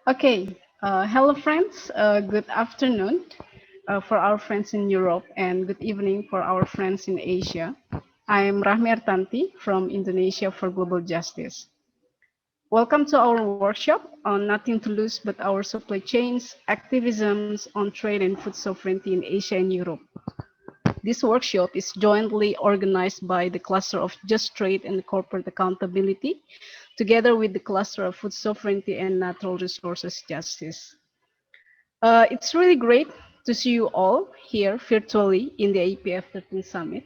Okay, hello friends. Good afternoon for our friends in Europe and good evening for our friends in Asia. I am Rahmi Artanti from Indonesia for Global Justice. Welcome to our workshop on Nothing to Lose but Our Supply Chains, Activisms on Trade and Food Sovereignty in Asia and Europe. This workshop is jointly organized by the Cluster of Just Trade and Corporate Accountability, together with the Cluster of Food Sovereignty and Natural Resources Justice. It's really great to see you all here virtually in the APF 13 Summit.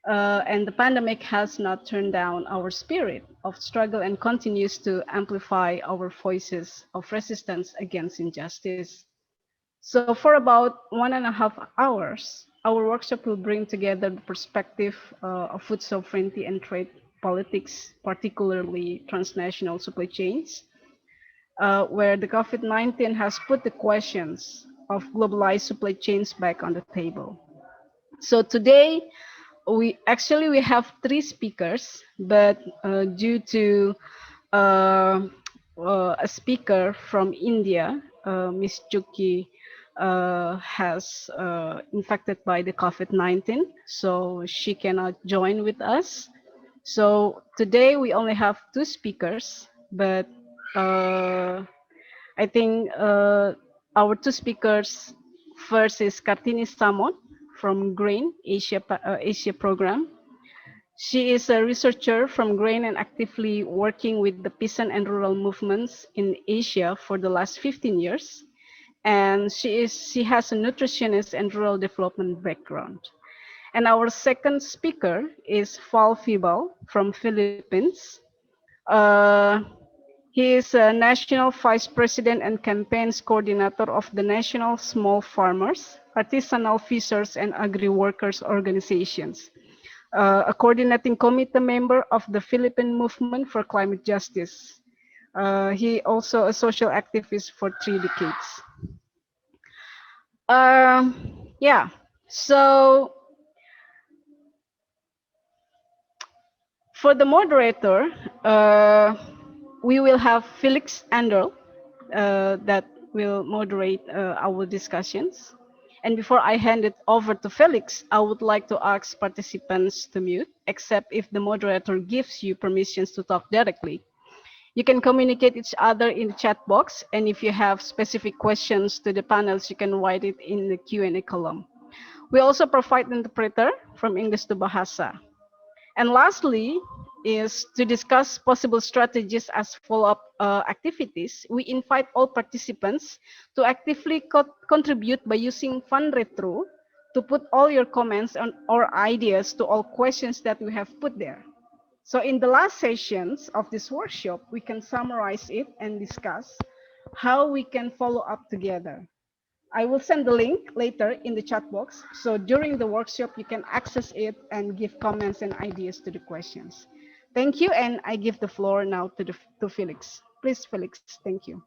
And the pandemic has not turned down our spirit of struggle and continues to amplify our voices of resistance against injustice. So for about 1.5 hours, our workshop will bring together the perspective of food sovereignty and trade politics, particularly transnational supply chains, where the COVID-19 has put the questions of globalized supply chains back on the table. So today, we have three speakers, but due to uh, a speaker from India, Miss Juki, has infected by the COVID-19, so she cannot join with us. So today we only have two speakers, but uh, I think our two speakers first is Kartini Samon from GRAIN Asia program. She is a researcher from GRAIN and actively working with the peasant and rural movements in Asia for the last 15 years. And she has a nutritionist and rural development background. And our second speaker is Val Fibal from Philippines. Uh, he is a National Vice President and Campaigns Coordinator of the National Small Farmers, Artisanal Fishers, and Agri-Workers Organizations, a coordinating committee member of the Philippine Movement for Climate Justice. He also a social activist for 3 decades. Yeah, so for the moderator, we will have Felix Anderl that will moderate our discussions. And before I hand it over to Felix, I would like to ask participants to mute, except if the moderator gives you permissions to talk directly. You can communicate each other in the chat box, and if you have specific questions to the panels, you can write it in the Q&A column. We also provide an interpreter from English to Bahasa. And lastly, is to discuss possible strategies as follow-up activities. We invite all participants to actively contribute by using FunRetro to put all your comments on, or ideas to all questions that we have put there. So in the last sessions of this workshop, we can summarize it and discuss how we can follow up together. I will send the link later in the chat box. So during the workshop, you can access it and give comments and ideas to the questions. Thank you, and I give the floor now to Felix. Please, Felix, thank you.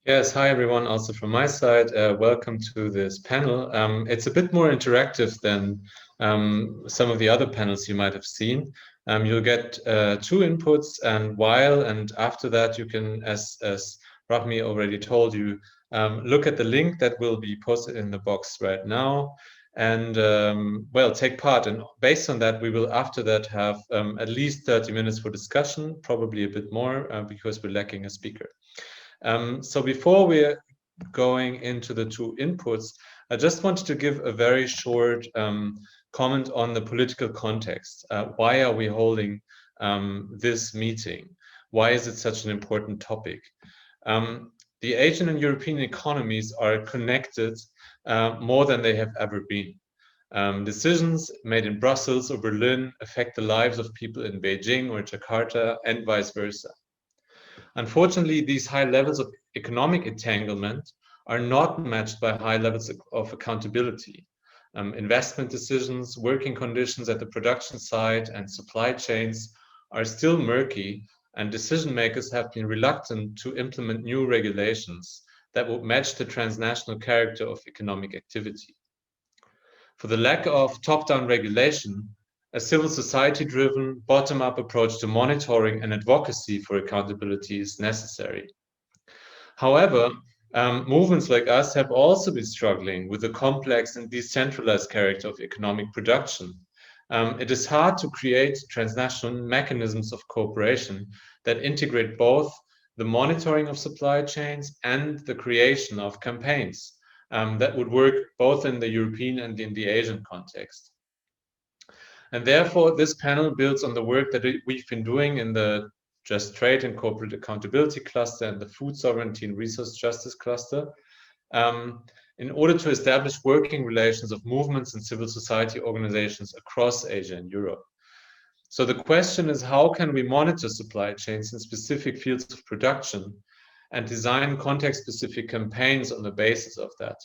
Yes, hi everyone, also from my side. Welcome to this panel. It's a bit more interactive than some of the other panels you might have seen. You'll get two inputs, and while and after that you can, as Rahmi already told you, look at the link that will be posted in the box right now and well, take part. And based on that, we will after that have at least 30 minutes for discussion, probably a bit more because we're lacking a speaker. So before we're going into the two inputs, I just wanted to give a very short comment on the political context. Why are we holding this meeting? Why is it such an important topic? The Asian and European economies are connected more than they have ever been. Decisions made in Brussels or Berlin affect the lives of people in Beijing or Jakarta and vice versa. Unfortunately, these high levels of economic entanglement are not matched by high levels of accountability. Investment decisions, working conditions at the production site, and supply chains are still murky, and decision makers have been reluctant to implement new regulations that would match the transnational character of economic activity. For the lack of top-down regulation, a civil society-driven, bottom-up approach to monitoring and advocacy for accountability is necessary. However, movements like us have also been struggling with the complex and decentralized character of economic production. It is hard to create transnational mechanisms of cooperation that integrate both the monitoring of supply chains and the creation of campaigns that would work both in the European and in the Asian context. And therefore, this panel builds on the work that we've been doing in the Just Trade and Corporate Accountability cluster and the Food Sovereignty and Resource Justice cluster, in order to establish working relations of movements and civil society organizations across Asia and Europe. So the question is, how can we monitor supply chains in specific fields of production and design context-specific campaigns on the basis of that?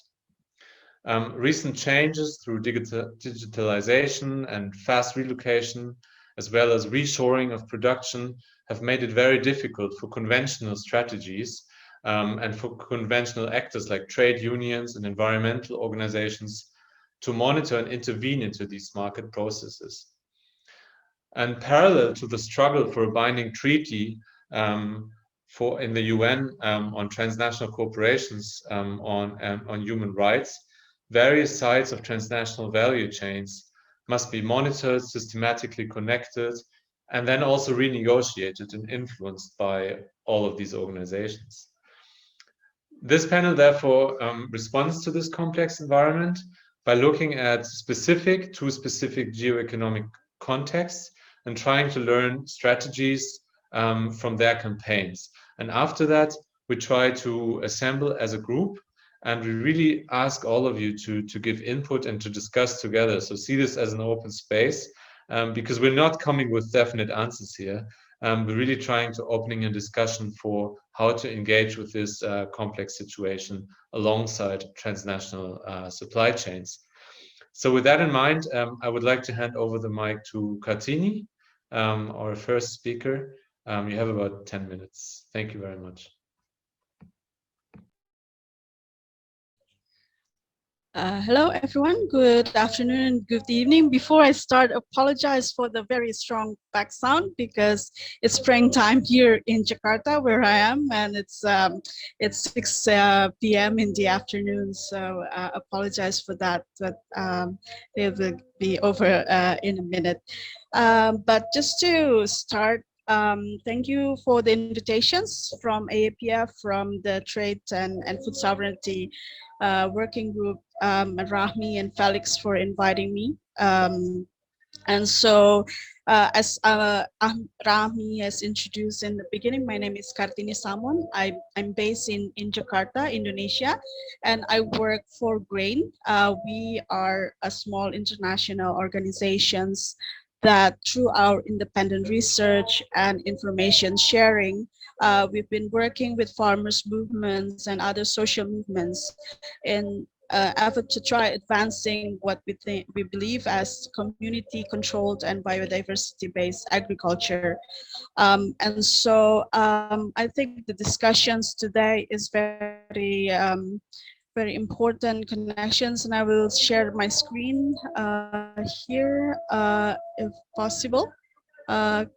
Recent changes through digitalization and fast relocation, as well as reshoring of production, have made it very difficult for conventional strategies and for conventional actors like trade unions and environmental organizations to monitor and intervene into these market processes. And parallel to the struggle for a binding treaty in the UN on transnational corporations on human rights, various sides of transnational value chains must be monitored, systematically connected, and then also renegotiated and influenced by all of these organizations. This panel therefore responds to this complex environment by looking at specific geoeconomic contexts and trying to learn strategies from their campaigns. And after that, we try to assemble as a group, and we really ask all of you to give input and to discuss together. So see this as an open space, because we're not coming with definite answers here. We're really trying to opening a discussion for how to engage with this complex situation alongside transnational supply chains. So with that in mind, I would like to hand over the mic to Kartini, our first speaker. You have about 10 minutes. Thank you very much. Hello, everyone. Good afternoon and good evening. Before I start, apologize for the very strong back sound because it's springtime here in Jakarta, where I am, and it's 6 p.m. in the afternoon. So apologize for that, but it will be over in a minute. But just to start, thank you for the invitations from AAPF, from the Trade and Food Sovereignty Working Group, Rahmi and Felix for inviting me. And so, as Rahmi has introduced in the beginning, my name is Kartini Samon. I'm based in Jakarta, Indonesia, and I work for GRAIN. We are a small international organizations that through our independent research and information sharing, we've been working with farmers movements and other social movements in effort to try advancing what we believe as community controlled and biodiversity based agriculture. And so I think the discussions today is very important connections, and I will share my screen here if possible. I'm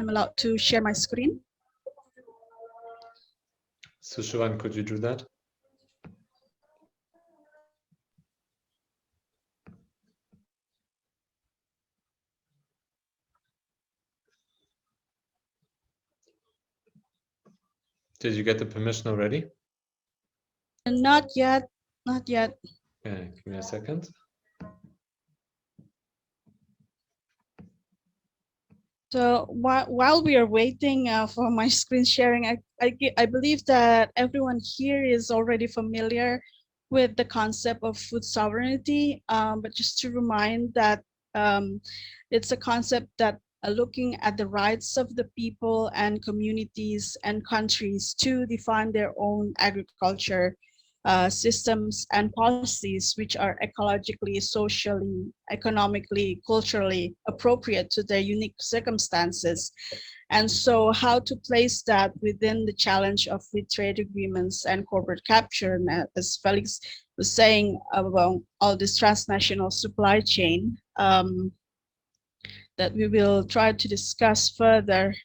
allowed to share my screen? Sushavan, could you do that? Did you get the permission already? Not yet, not yet. Okay, give me a second. So while we are waiting for my screen sharing, I believe that everyone here is already familiar with the concept of food sovereignty, but just to remind that it's a concept that looking at the rights of the people and communities and countries to define their own agriculture systems and policies which are ecologically, socially, economically, culturally appropriate to their unique circumstances. And so how to place that within the challenge of free trade agreements and corporate capture, and as Felix was saying about all this transnational supply chain that we will try to discuss further.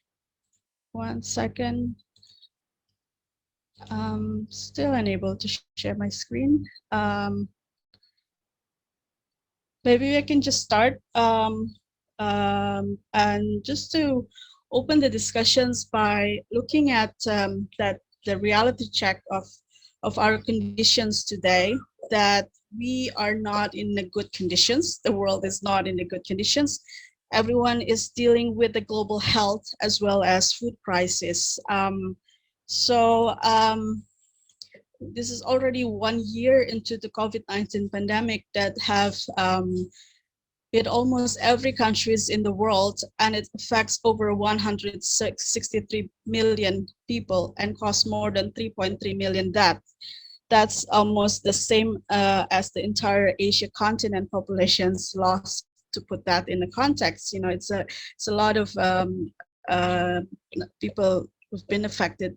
One second. Still unable to share my screen. Maybe I can just start and just to open the discussions by looking at that the reality check of our conditions today, that we are not in the good conditions. The world is not in the good conditions. Everyone is dealing with the global health as well as food crisis. So this is already 1 year into the COVID-19 pandemic that have hit almost every countries in the world, and it affects over 163 million people and costs more than 3.3 million deaths. That's almost the same as the entire Asia continent population's loss. To put that in the context, it's a lot of people who've been affected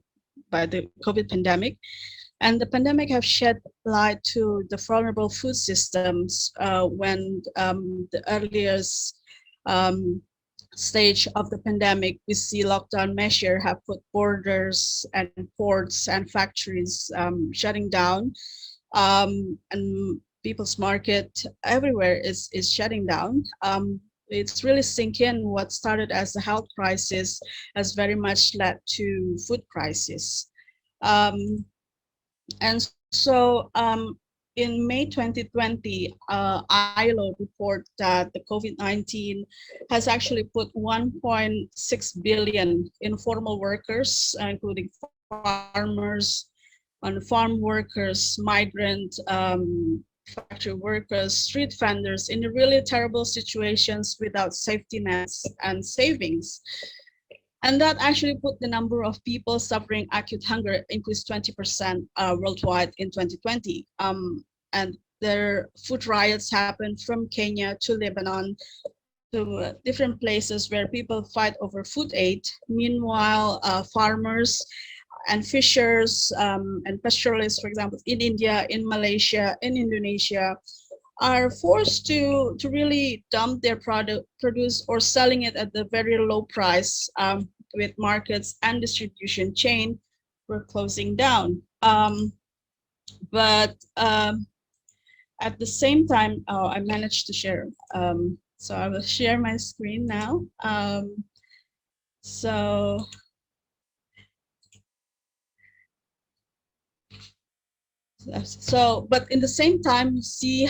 by the COVID pandemic. And the pandemic have shed light to the vulnerable food systems when the earliest um, stage of the pandemic, we see lockdown measure have put borders and ports and factories shutting down, and people's market everywhere is shutting down. It's really sink in what started as a health crisis has very much led to food crisis. Um, and so in May 2020, ILO report that the COVID-19 has actually put 1.6 billion informal workers, including farmers, on farm workers, migrant factory workers, street vendors in really terrible situations without safety nets and savings. And that actually put the number of people suffering acute hunger increased 20% worldwide in 2020. And there food riots happened from Kenya to Lebanon to different places where people fight over food aid. Meanwhile, farmers and fishers and pastoralists, for example, in India, in Malaysia, in Indonesia, are forced to really dump their produce or selling it at the very low price, with markets and distribution chain were closing down. But at the same time, I managed to share. So I will share my screen now. So but in the same time, you see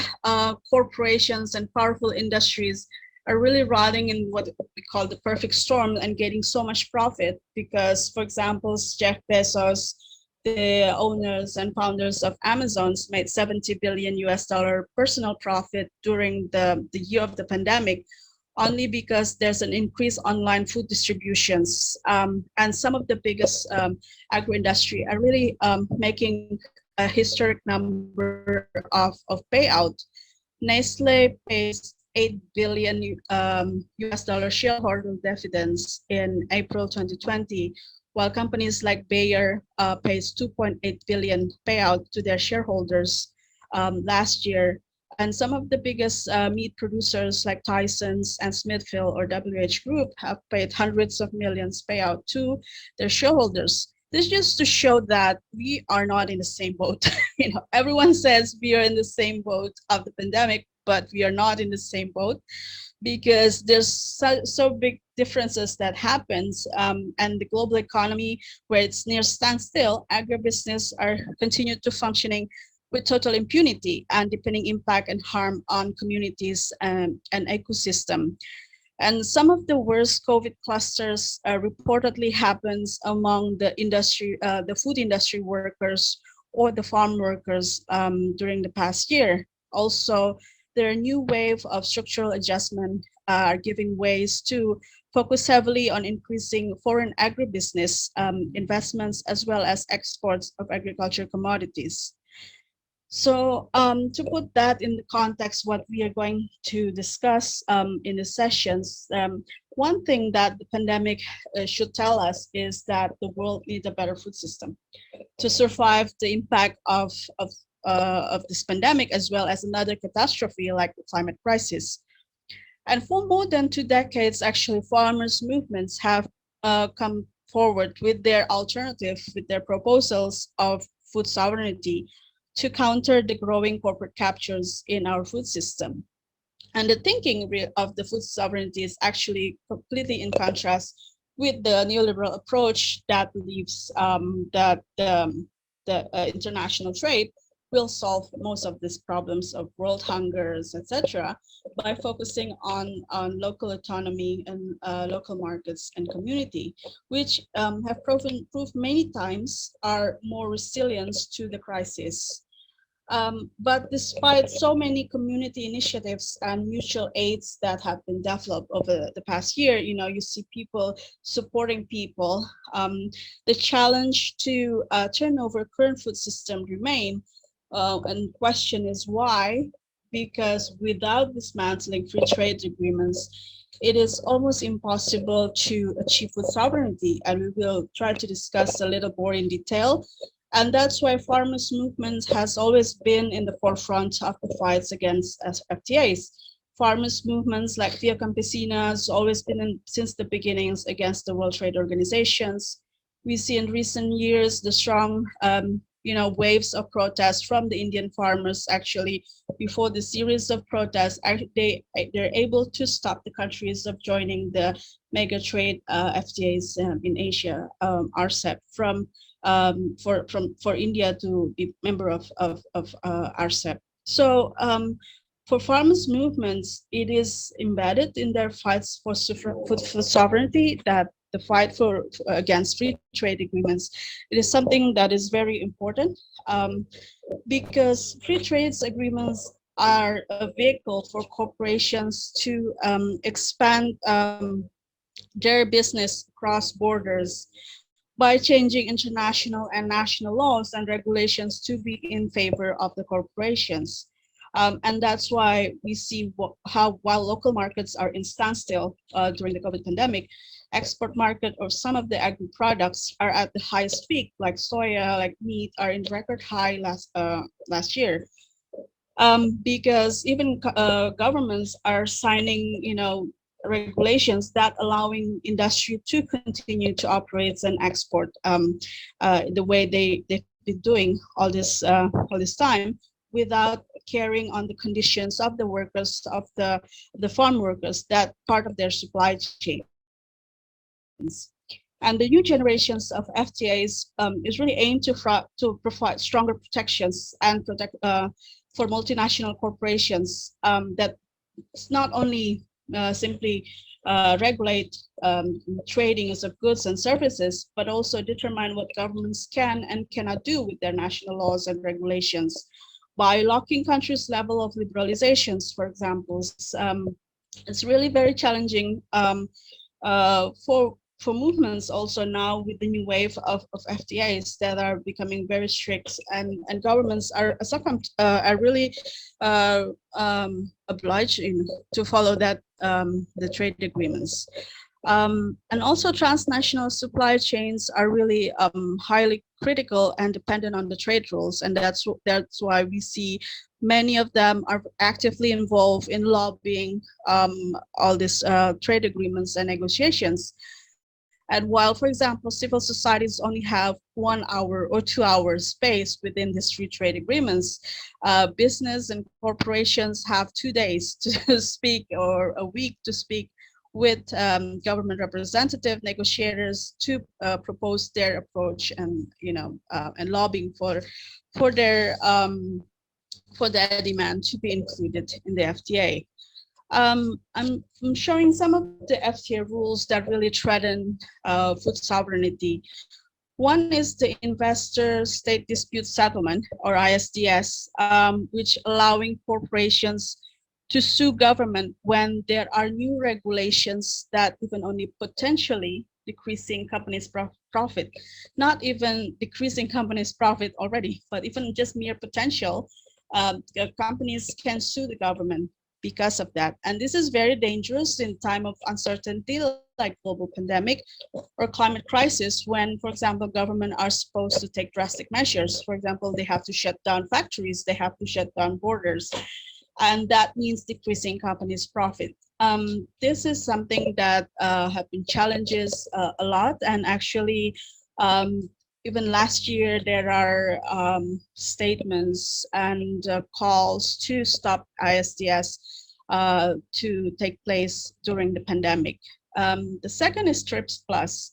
corporations and powerful industries are really riding in what we call the perfect storm and getting so much profit because, for example, Jeff Bezos, the owners and founders of Amazon's made 70 billion US dollar personal profit during the year of the pandemic, only because there's an increased online food distributions. And some of the biggest agro-industry are really making a historic number of payout. Nestle pays 8 billion US dollar shareholder dividends in April 2020, while companies like Bayer pays 2.8 billion payout to their shareholders last year. And some of the biggest meat producers like Tyson's and Smithfield or WH Group have paid hundreds of millions payout to their shareholders. This just to show that we are not in the same boat. Everyone says we are in the same boat of the pandemic, but we are not in the same boat because there's so big differences that happens, and the global economy where it's near standstill, agribusiness are continued to functioning with total impunity and depending impact and harm on communities and ecosystem. And some of the worst COVID clusters reportedly happens among the industry, the food industry workers or the farm workers during the past year. Also, there are new wave of structural adjustment are giving ways to focus heavily on increasing foreign agribusiness investments as well as exports of agricultural commodities. So to put that in the context, what we are going to discuss in the sessions, one thing that the pandemic should tell us is that the world needs a better food system to survive the impact of this pandemic, as well as another catastrophe like the climate crisis. And for more than 2 decades, actually, farmers' movements have come forward with their alternative, with their proposals of food sovereignty to counter the growing corporate captures in our food system. And the thinking of the food sovereignty is actually completely in contrast with the neoliberal approach that believes that the international trade will solve most of these problems of world hungers, etc., by focusing on local autonomy and local markets and community, which have proved many times are more resilient to the crisis. But despite so many community initiatives and mutual aids that have been developed over the past year, you see people supporting people. The challenge to turn over current food system remain, and question is why? Because without dismantling free trade agreements, it is almost impossible to achieve food sovereignty, and we will try to discuss a little more in detail. And that's why farmers' movement has always been in the forefront of the fights against FTAs. Farmers' movements like Via Campesina has always been since the beginnings against the World Trade Organizations. We see in recent years the strong waves of protests from the Indian farmers. Actually, before the series of protests, they're able to stop the countries of joining the mega trade FTAs in Asia, RCEP, for India to be member of RCEP. So for farmers' movements, it is embedded in their fights for sovereignty that the fight against free trade agreements. It is something that is very important because free trade agreements are a vehicle for corporations to expand their business across borders by changing international and national laws and regulations to be in favor of the corporations. And that's why we see how while local markets are in standstill during the COVID pandemic, export market or some of the agri products are at the highest peak, like soya, like meat, are in record high last year. Because even governments are signing, regulations that allowing industry to continue to operate and export the way they've been doing all this time without caring on the conditions of the workers, of the farm workers, that part of their supply chains. And the new generations of FTAs is really aimed to provide stronger protections and protect for multinational corporations that it's not only simply regulate trading of goods and services, but also determine what governments can and cannot do with their national laws and regulations. By locking countries' level of liberalizations, for example, it's really very challenging for movements also now with the new wave of FTAs that are becoming very strict, and governments are really obliged to follow that the trade agreements. And also transnational supply chains are really highly critical and dependent on the trade rules, and that's why we see many of them are actively involved in lobbying all these trade agreements and negotiations. And while, for example, civil societies only have 1 hour or 2 hours space within these free trade agreements, business and corporations have 2 days to speak or a week to speak with government representative negotiators to propose their approach and and lobbying for their demand to be included in the FTA. I'm showing some of the FTA rules that really threaten food sovereignty. One is the Investor State Dispute Settlement, or ISDS, which allowing corporations to sue government when there are new regulations that even only potentially decreasing companies' profit, not even decreasing companies' profit already, but even just mere potential. Companies can sue the government because of that. And this is very dangerous in time of uncertainty like global pandemic or climate crisis when, for example, government are supposed to take drastic measures. For example, they have to shut down factories, they have to shut down borders, and that means decreasing companies' profit. This is something that have been challenges a lot, and actually um, even last year there are statements and calls to stop ISDS to take place during the pandemic. The second is TRIPS Plus.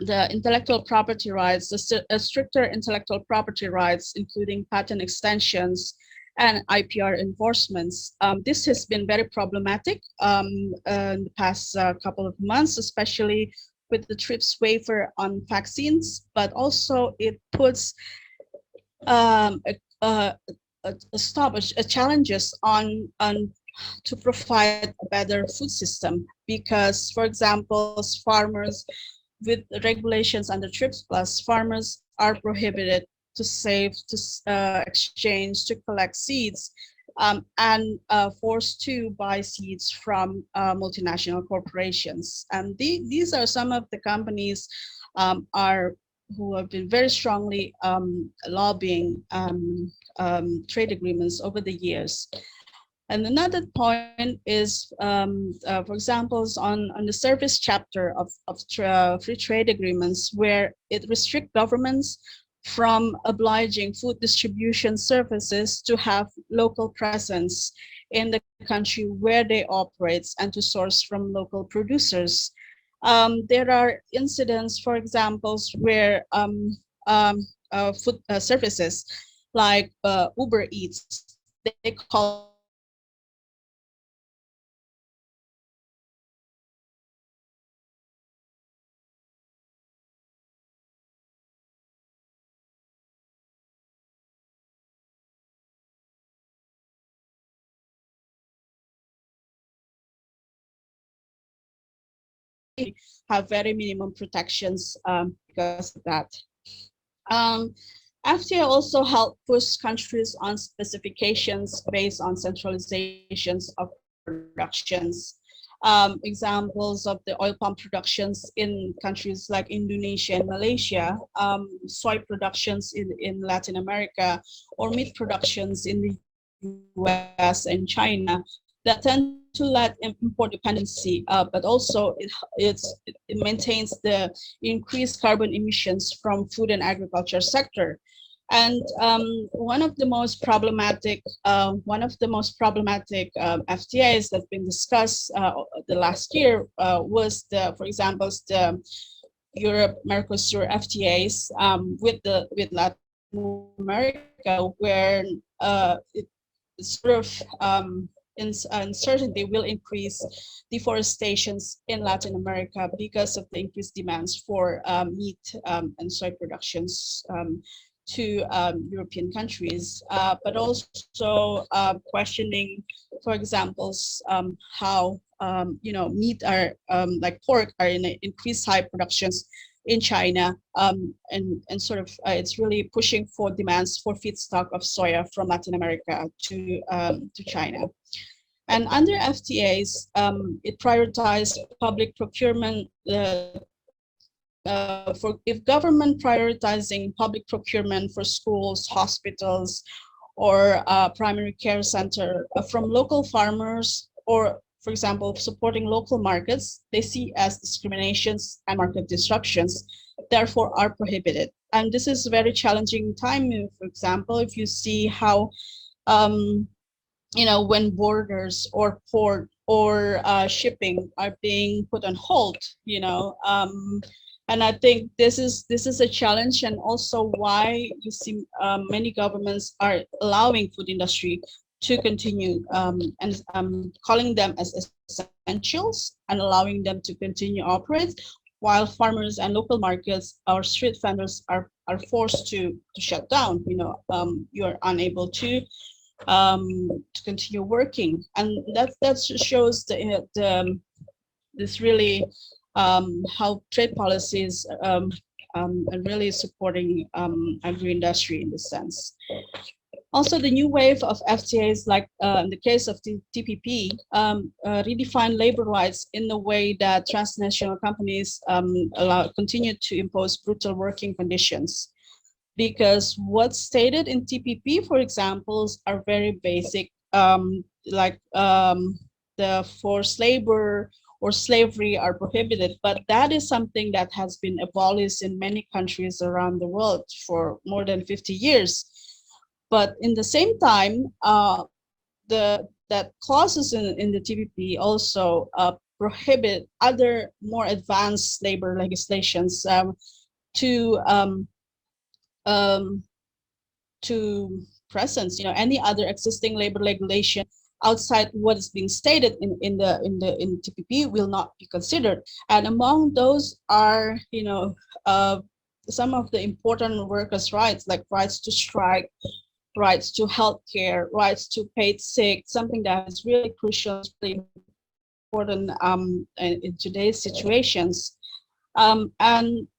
The intellectual property rights, the stricter intellectual property rights, including patent extensions and IPR enforcements. This has been very problematic in the past couple of months, especially with the TRIPS waiver on vaccines, but also it puts um, a, a, a challenges on to provide a better food system, because, for example, farmers with regulations under TRIPS Plus, farmers are prohibited to save, to exchange, to collect seeds, and forced to buy seeds from multinational corporations. And these are some of the companies are who have been very strongly lobbying trade agreements over the years. And another point is, for example, on the service chapter of free trade agreements, where it restricts governments from obliging food distribution services to have local presence in the country where they operate and to source from local producers. There are incidents, for examples, where food services like Uber Eats, they call themselves have very minimum protections because of that. Um, FTA also help push countries on specifications based on centralizations of productions. Examples of the oil palm productions in countries like Indonesia and Malaysia, soy productions in Latin America, or meat productions in the US and China, that tend to let import dependency, but also it maintains the increased carbon emissions from food and agriculture sector. And one of the most problematic FTAs that's been discussed the last year was for example, the Europe Mercosur FTAs with Latin America, where sort of uncertainty will increase deforestations in Latin America because of the increased demands for meat and soy productions to European countries, but also questioning, for examples, how meat are like pork are in increased high productions in China, and sort of it's really pushing for demands for feedstock of soya from Latin America to China. And under FTAs, it prioritized public procurement. For if government prioritizing public procurement for schools, hospitals, or primary care center from local farmers, or for example, supporting local markets, they see as discriminations and market disruptions, therefore are prohibited. And this is a very challenging time. For example, if you see how when borders or port or shipping are being put on hold, and I think this is a challenge, and also why you see many governments are allowing food industry to continue and calling them as essentials and allowing them to continue operate, while farmers and local markets, our street vendors are forced to shut down. You're unable to continue working, and that shows this really how trade policies are really supporting agri-industry in this sense. Also, the new wave of FTAs, like in the case of the TPP, redefine labor rights in a way that transnational companies continue to impose brutal working conditions. Because what's stated in TPP, for example, are very basic like the forced labor or slavery are prohibited, but that is something that has been abolished in many countries around the world for more than 50 years. But in the same time, the that clauses in the TPP also prohibit other more advanced labor legislations to um, to presence, any other existing labor regulation outside what is being stated in TPP will not be considered. And among those are, some of the important workers' rights, like rights to strike, rights to healthcare, rights to paid sick, something that is really crucial, really important in today's situations. And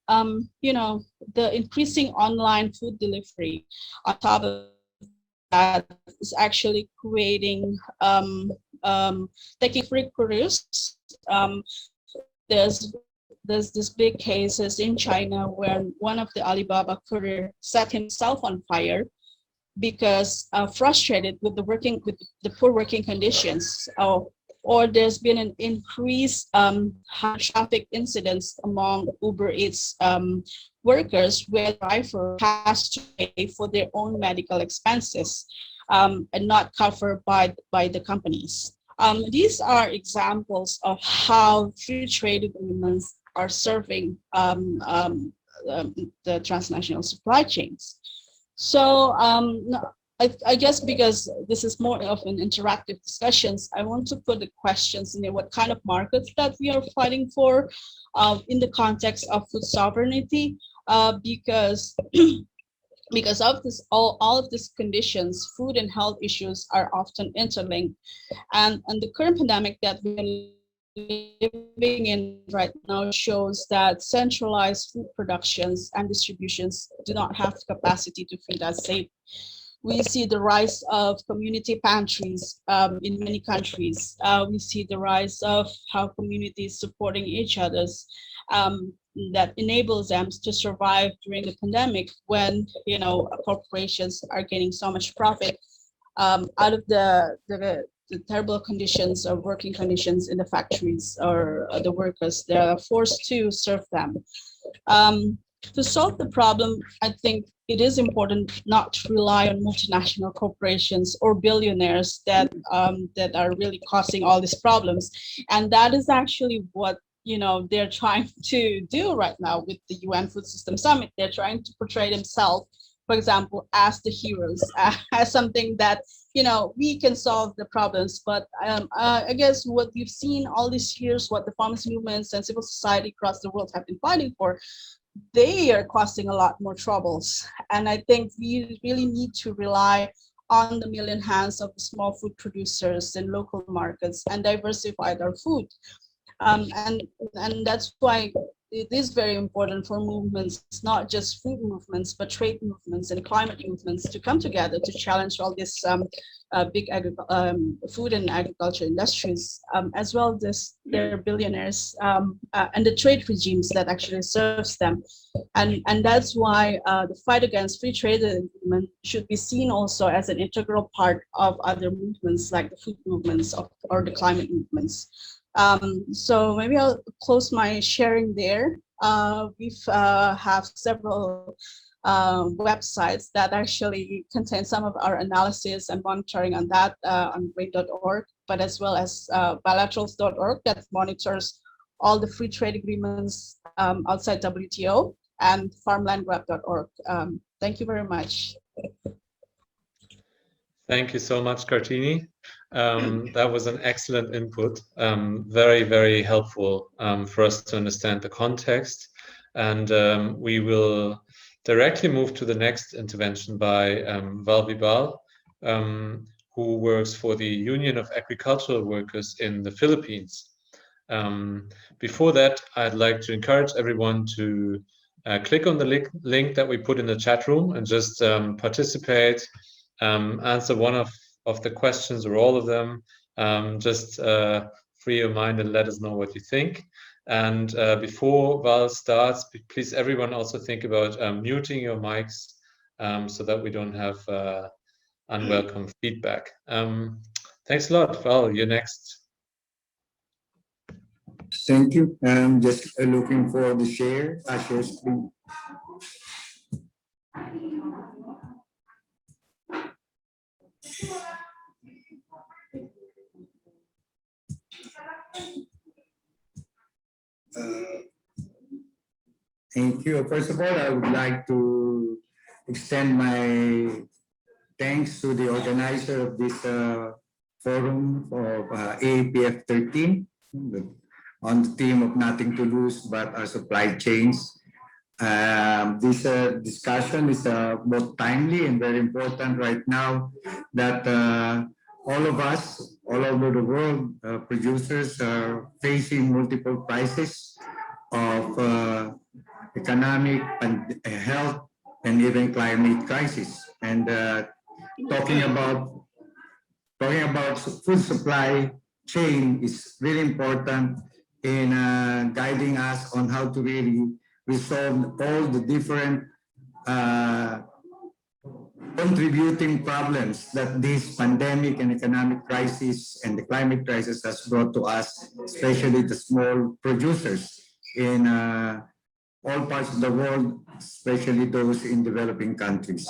the increasing online food delivery on top of that is actually creating taking free couriers. There's this big cases in China where one of the Alibaba courier set himself on fire because frustrated with the poor working conditions. Or there's been an increase high traffic incidents among Uber Eats workers where the driver has to pay for their own medical expenses and not covered by the companies. These are examples of how free trade agreements are serving the transnational supply chains. So I guess because this is more of an interactive discussions, I want to put the questions in there, what kind of markets that we are fighting for in the context of food sovereignty, because because of this, all of these conditions, food and health issues are often interlinked. And the current pandemic that we're living in right now shows that centralized food productions and distributions do not have the capacity to feed us safe. We see the rise of community pantries in many countries. We see the rise of how communities supporting each other's that enables them to survive during the pandemic when corporations are gaining so much profit out of the terrible conditions or working conditions in the factories, or the workers they are forced to serve them. To solve the problem, I think it is important not to rely on multinational corporations or billionaires that are really causing all these problems. And that is actually what they're trying to do right now with the UN Food System Summit. They're trying to portray themselves, for example, as the heroes, as something that we can solve the problems. But I guess what we've seen all these years, what the farmers movements and civil society across the world have been fighting for, they are causing a lot more troubles. And I think we really need to rely on the million hands of the small food producers in local markets and diversify their food. And that's why it is very important for movements, not just food movements, but trade movements and climate movements to come together to challenge all these big food and agriculture industries, as well as their billionaires and the trade regimes that actually serves them. And that's why the fight against free trade agreement should be seen also as an integral part of other movements like the food movements or the climate movements. So maybe I'll close my sharing there. We have several websites that actually contain some of our analysis and monitoring on that on brain.org, but as well as bilaterals.org that monitors all the free trade agreements outside WTO, and farmlandgrab.org. Thank you very much. Thank you so much, Kartini. That was an excellent input, very, very helpful for us to understand the context. And we will directly move to the next intervention by Val Vibal, who works for the Union of Agricultural Workers in the Philippines. Before that, I'd like to encourage everyone to click on the link that we put in the chat room and just participate, answer one of the questions or all of them. Just free your mind and let us know what you think. And before Val starts, please everyone also think about muting your mics so that we don't have unwelcome feedback. Thanks a lot. Well, you're next. Thank you. I'm just looking for the share screen. Thank you. First of all, I would like to extend my thanks to the organizer of this forum of AAPF 13 on the theme of nothing to lose but our supply chains. This discussion is both timely and very important right now that all of us, all over the world, producers are facing multiple crises of economic and health and even climate crisis. And talking about food supply chain is really important in guiding us on how to really resolve all the different contributing problems that this pandemic and economic crisis and the climate crisis has brought to us, especially the small producers in all parts of the world, especially those in developing countries.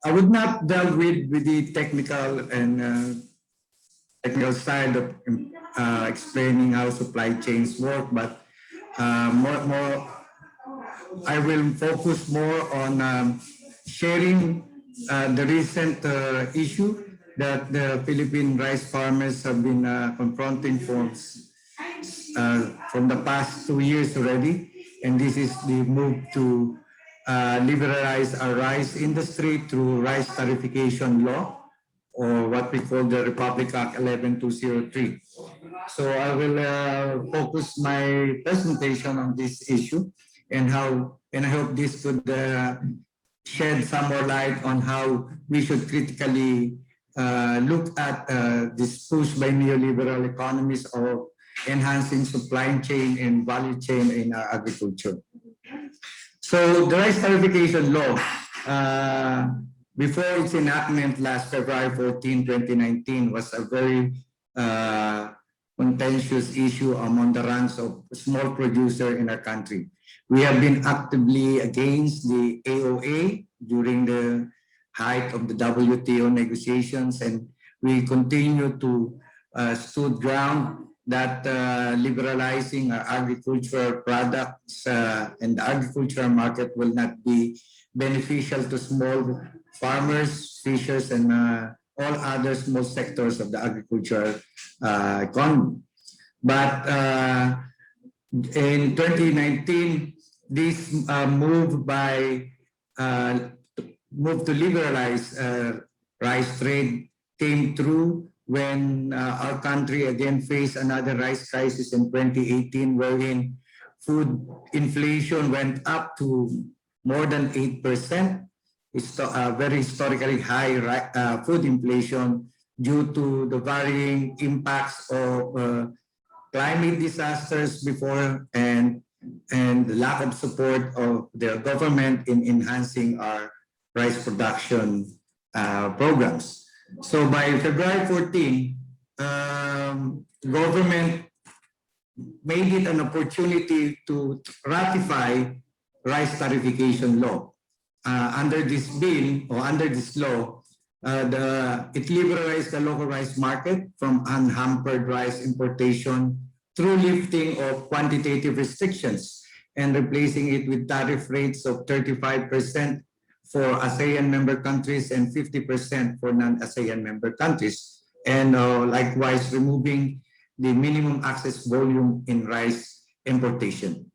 I would not delve with the technical and technical side of explaining how supply chains work, but I will focus more on sharing the recent issue that the Philippine rice farmers have been confronting from the past 2 years already. And this is the move to liberalize our rice industry through rice tariffication law, or what we call the Republic Act 11203. So I will focus my presentation on this issue and I hope this could shed some more light on how we should critically look at this push by neoliberal economies of enhancing supply chain and value chain in agriculture. So the rice tariffication law, before its enactment last February 14, 2019, was a very contentious issue among the ranks of small producer in our country. We have been actively against the AOA during the height of the WTO negotiations, and we continue to stood ground that liberalizing our agricultural products and the agricultural market will not be beneficial to small farmers, fishers, and all other small sectors of the agricultural economy. But in 2019, this move to liberalize rice trade came through when our country again faced another rice crisis in 2018, wherein food inflation went up to more than 8%. It's a very historically high food inflation due to the varying impacts of climate disasters before and the lack of support of the government in enhancing our rice production programs. So by February 14, government made it an opportunity to ratify rice tariffication law. Under this bill or under this law, it liberalized the local rice market from unhampered rice importation through lifting of quantitative restrictions and replacing it with tariff rates of 35% for ASEAN member countries and 50% for non-ASEAN member countries. And likewise, removing the minimum access volume in rice importation.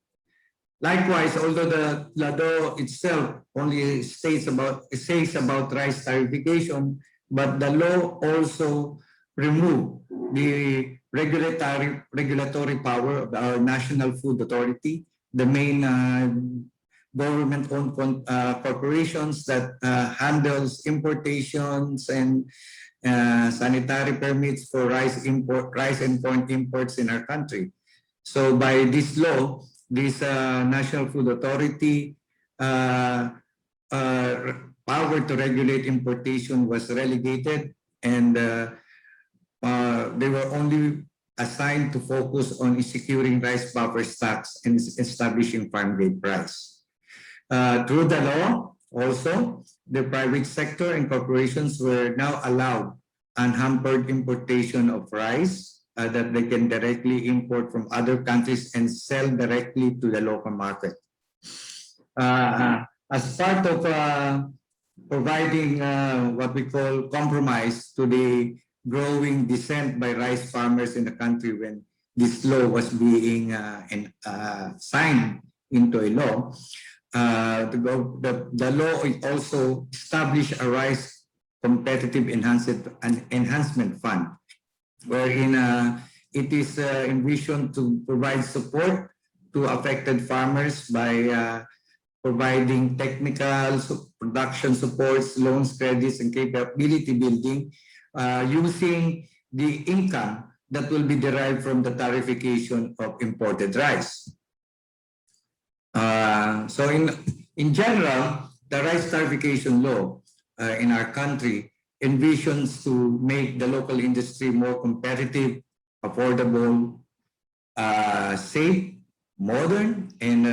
Likewise, although the law itself only says about rice tariffication, but the law also removed the regulatory power of our National Food Authority, the main government-owned corporations that handles importations and sanitary permits for rice and corn imports in our country. So by this law, this National Food Authority power to regulate importation was relegated, and they were only assigned to focus on securing rice buffer stocks and establishing farm gate price. Through the law, also, the private sector and corporations were now allowed unhampered importation of rice that they can directly import from other countries and sell directly to the local market. As part of providing what we call compromise to the growing dissent by rice farmers in the country when this law was being signed into a law, the law also established a rice competitive enhancement fund, wherein it is envisioned to provide support to affected farmers by providing technical production supports, loans, credits, and capability building using the income that will be derived from the tarification of imported rice. So in general, the rice tarification law in our country envisions to make the local industry more competitive, affordable, safe, modern, and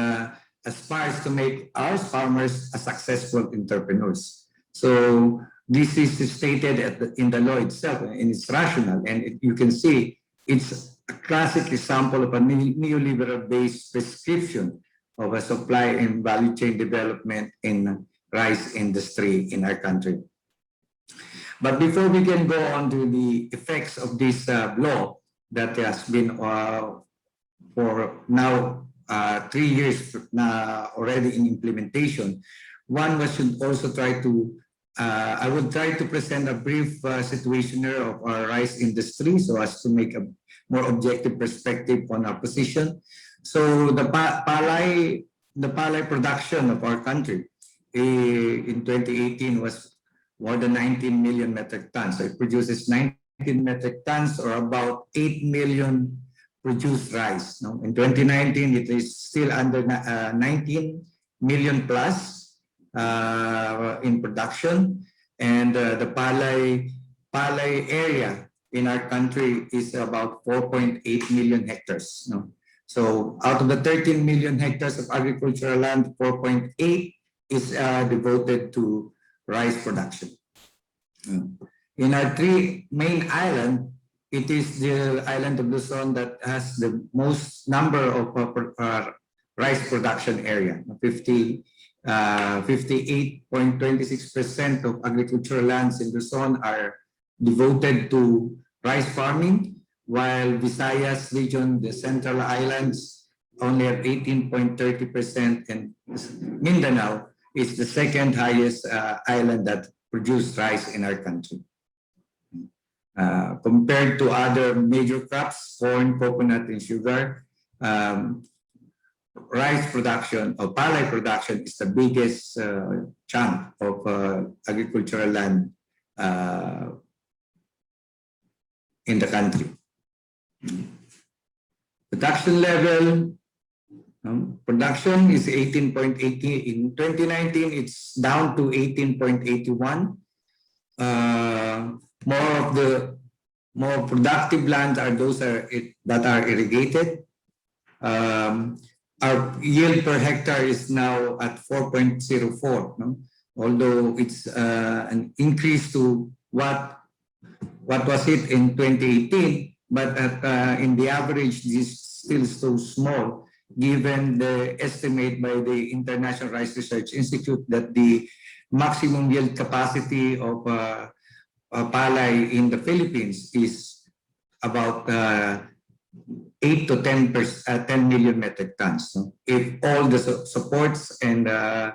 aspires to make our farmers a successful entrepreneurs. So this is stated in the law itself, and it's rational, and you can see it's a classic example of a neoliberal-based prescription of a supply and value chain development in rice industry in our country. But before we can go on to the effects of this law that has been for now 3 years already in implementation, one should also try to, I would try to present a brief situationer of our rice industry so as to make a more objective perspective on our position. So the Palla production of our country in 2018 was more than 19 million metric tons. So it produces 19 metric tons or about 8 million produced rice. No? In 2019, it is still under 19 million plus in production. And the Palla area in our country is about 4.8 million hectares. No? So out of the 13 million hectares of agricultural land, 4.8 is devoted to rice production. In our three main islands, it is the island of Luzon that has the most number of rice production area. 58.26% of agricultural lands in Luzon are devoted to rice farming, while Visayas region, the central islands, only at 18.30%, and Mindanao is the second highest island that produces rice in our country. Compared to other major crops, corn, coconut, and sugar, rice production or Palla production is the biggest chunk of agricultural land in the country. Production level, production is 18.80. In 2019, it's down to 18.81. More productive lands are those that are irrigated. Our yield per hectare is now at 4.04, no? Although it's an increase to what was it in 2018, but in the average, this is still so small, given the estimate by the International Rice Research Institute that the maximum yield capacity of Palla in the Philippines is about 8 to 10 million metric tons. So if all the supports and all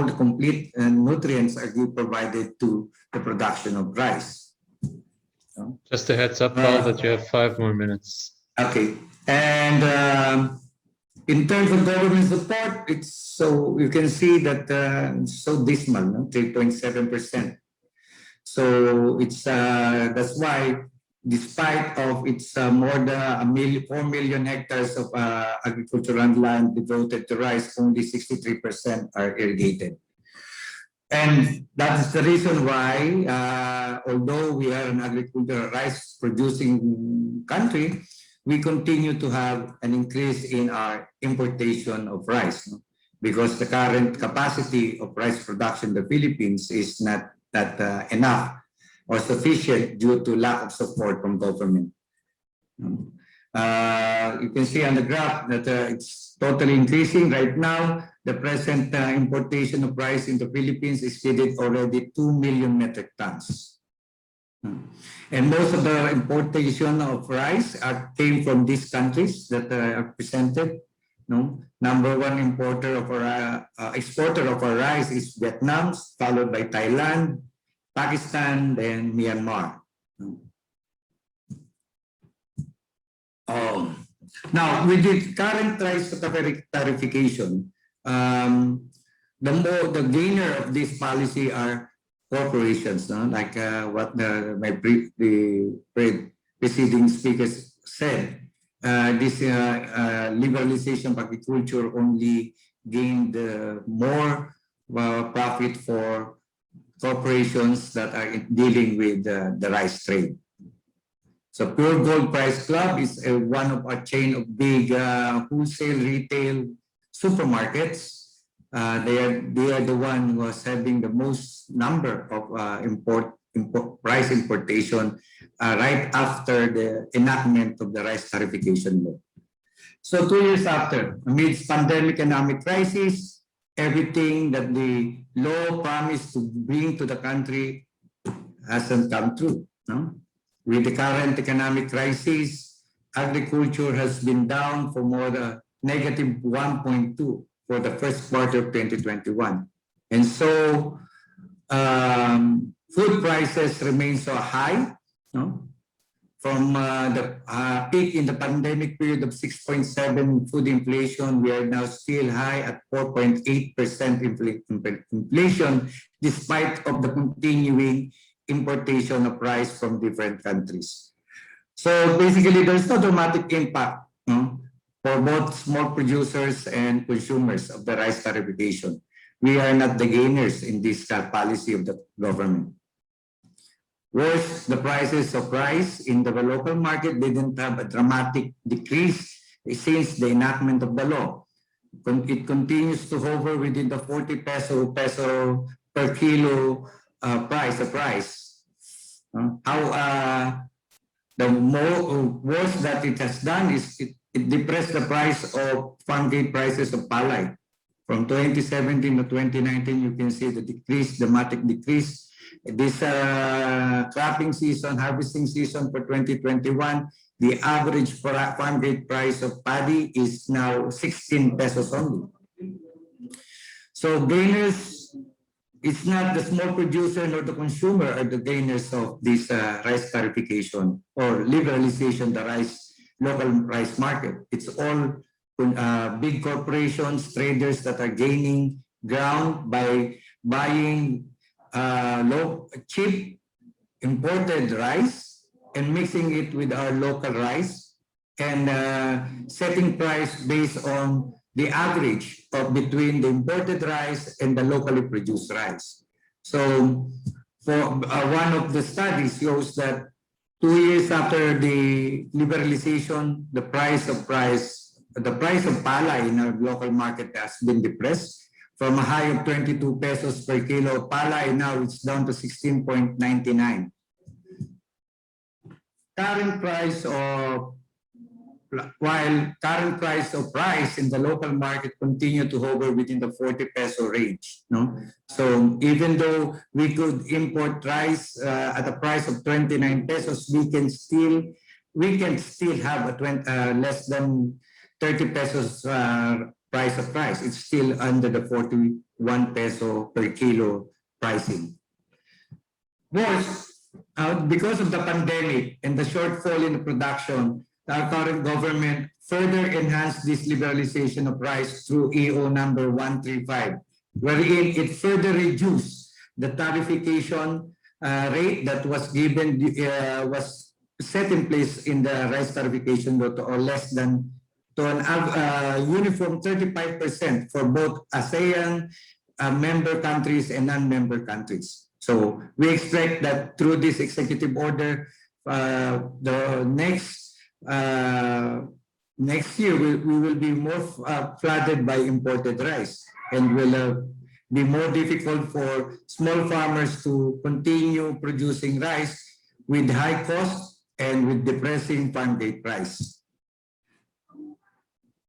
the complete nutrients are provided to the production of rice. Just a heads up, Paul, that you have 5 more minutes. Okay, and in terms of government support, it's so you can see that it's so dismal, no? 3.7%. So it's that's why, despite of its more than 4 million hectares of agricultural land devoted to rice, only 63% are irrigated. And that's the reason why, although we are an agricultural rice producing country, we continue to have an increase in our importation of rice, no? Because the current capacity of rice production in the Philippines is not that enough or sufficient due to lack of support from government. You can see on the graph that it's totally increasing right now. The present importation of rice in the Philippines exceeded already 2 million metric tons. And most of the importation of rice came from these countries that are presented. No? Number one importer of our exporter of our rice is Vietnam, followed by Thailand, Pakistan, then Myanmar. Now, with the current price tarification, the gainer of this policy are corporations, no? Like what the preceding speakers said. This liberalization of agriculture only gained more profit for corporations that are dealing with the rice trade. So Pure Gold Price Club is one of a chain of big wholesale retail supermarkets. They are the one who was having the most number of rice importation right after the enactment of the rice tarification law. So 2 years after, amidst pandemic economic crisis, everything that the law promised to bring to the country hasn't come true. No? With the current economic crisis, agriculture has been down for more than negative 1.2 for the first quarter of 2021. And so food prices remain so high, no? From the peak in the pandemic period of 6.7 food inflation, we are now still high at 4.8% inflation, despite of the continuing importation of rice from different countries. So basically, there's no dramatic impact, no, for both small producers and consumers of the rice tarification. We are not the gainers in this policy of the government. Worse, the prices of rice in the local market didn't have a dramatic decrease since the enactment of the law. It continues to hover within the 40 peso per kilo price of rice. The more worse that it has done is it depressed the price of farm gate prices of Palla. From 2017 to 2019, you can see the decrease, dramatic decrease. This cropping season, harvesting season for 2021, the average farm gate price of paddy is now 16 pesos only. So gainers, it's not the small producer nor the consumer are the gainers of this rice tarification or liberalization, the local rice market. It's all big corporations, traders that are gaining ground by buying cheap imported rice and mixing it with our local rice and setting price based on the average of between the imported rice and the locally produced rice. So for one of the studies shows that 2 years after the liberalization, the price of Palla in our local market has been depressed from a high of 22 pesos per kilo of Palla, and now it's down to 16.99. While current price of rice in the local market continue to hover within the 40 peso range. No? So even though we could import rice at a price of 29 pesos, we can still have a less than 30 pesos price of rice. It's still under the 41 peso per kilo pricing. Worse, because of the pandemic and the shortfall in the production, our current government further enhanced this liberalization of rice through EO number 135, wherein it further reduced the tarification rate that was given, was set in place in the rice tarification law or less than to an uniform 35% for both ASEAN member countries and non-member countries. So we expect that through this executive order, the next year we will be more flooded by imported rice, and will be more difficult for small farmers to continue producing rice with high cost and with depressing farm gate price.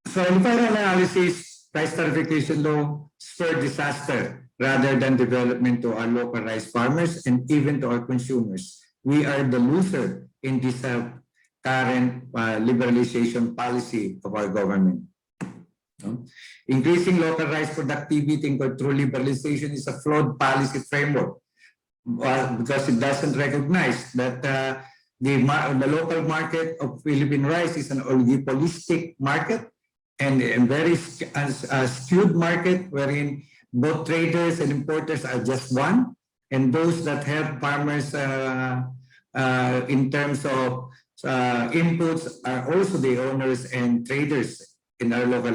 So in final analysis, price tarification law spurred disaster rather than development to our local rice farmers and even to our consumers. We are the loser in this current liberalization policy of our government. Increasing local rice productivity and control liberalization is a flawed policy framework because it doesn't recognize that the local market of Philippine rice is an oligopolistic market and a very skewed market wherein both traders and importers are just one, and those that help farmers in terms of inputs are also the owners and traders in our local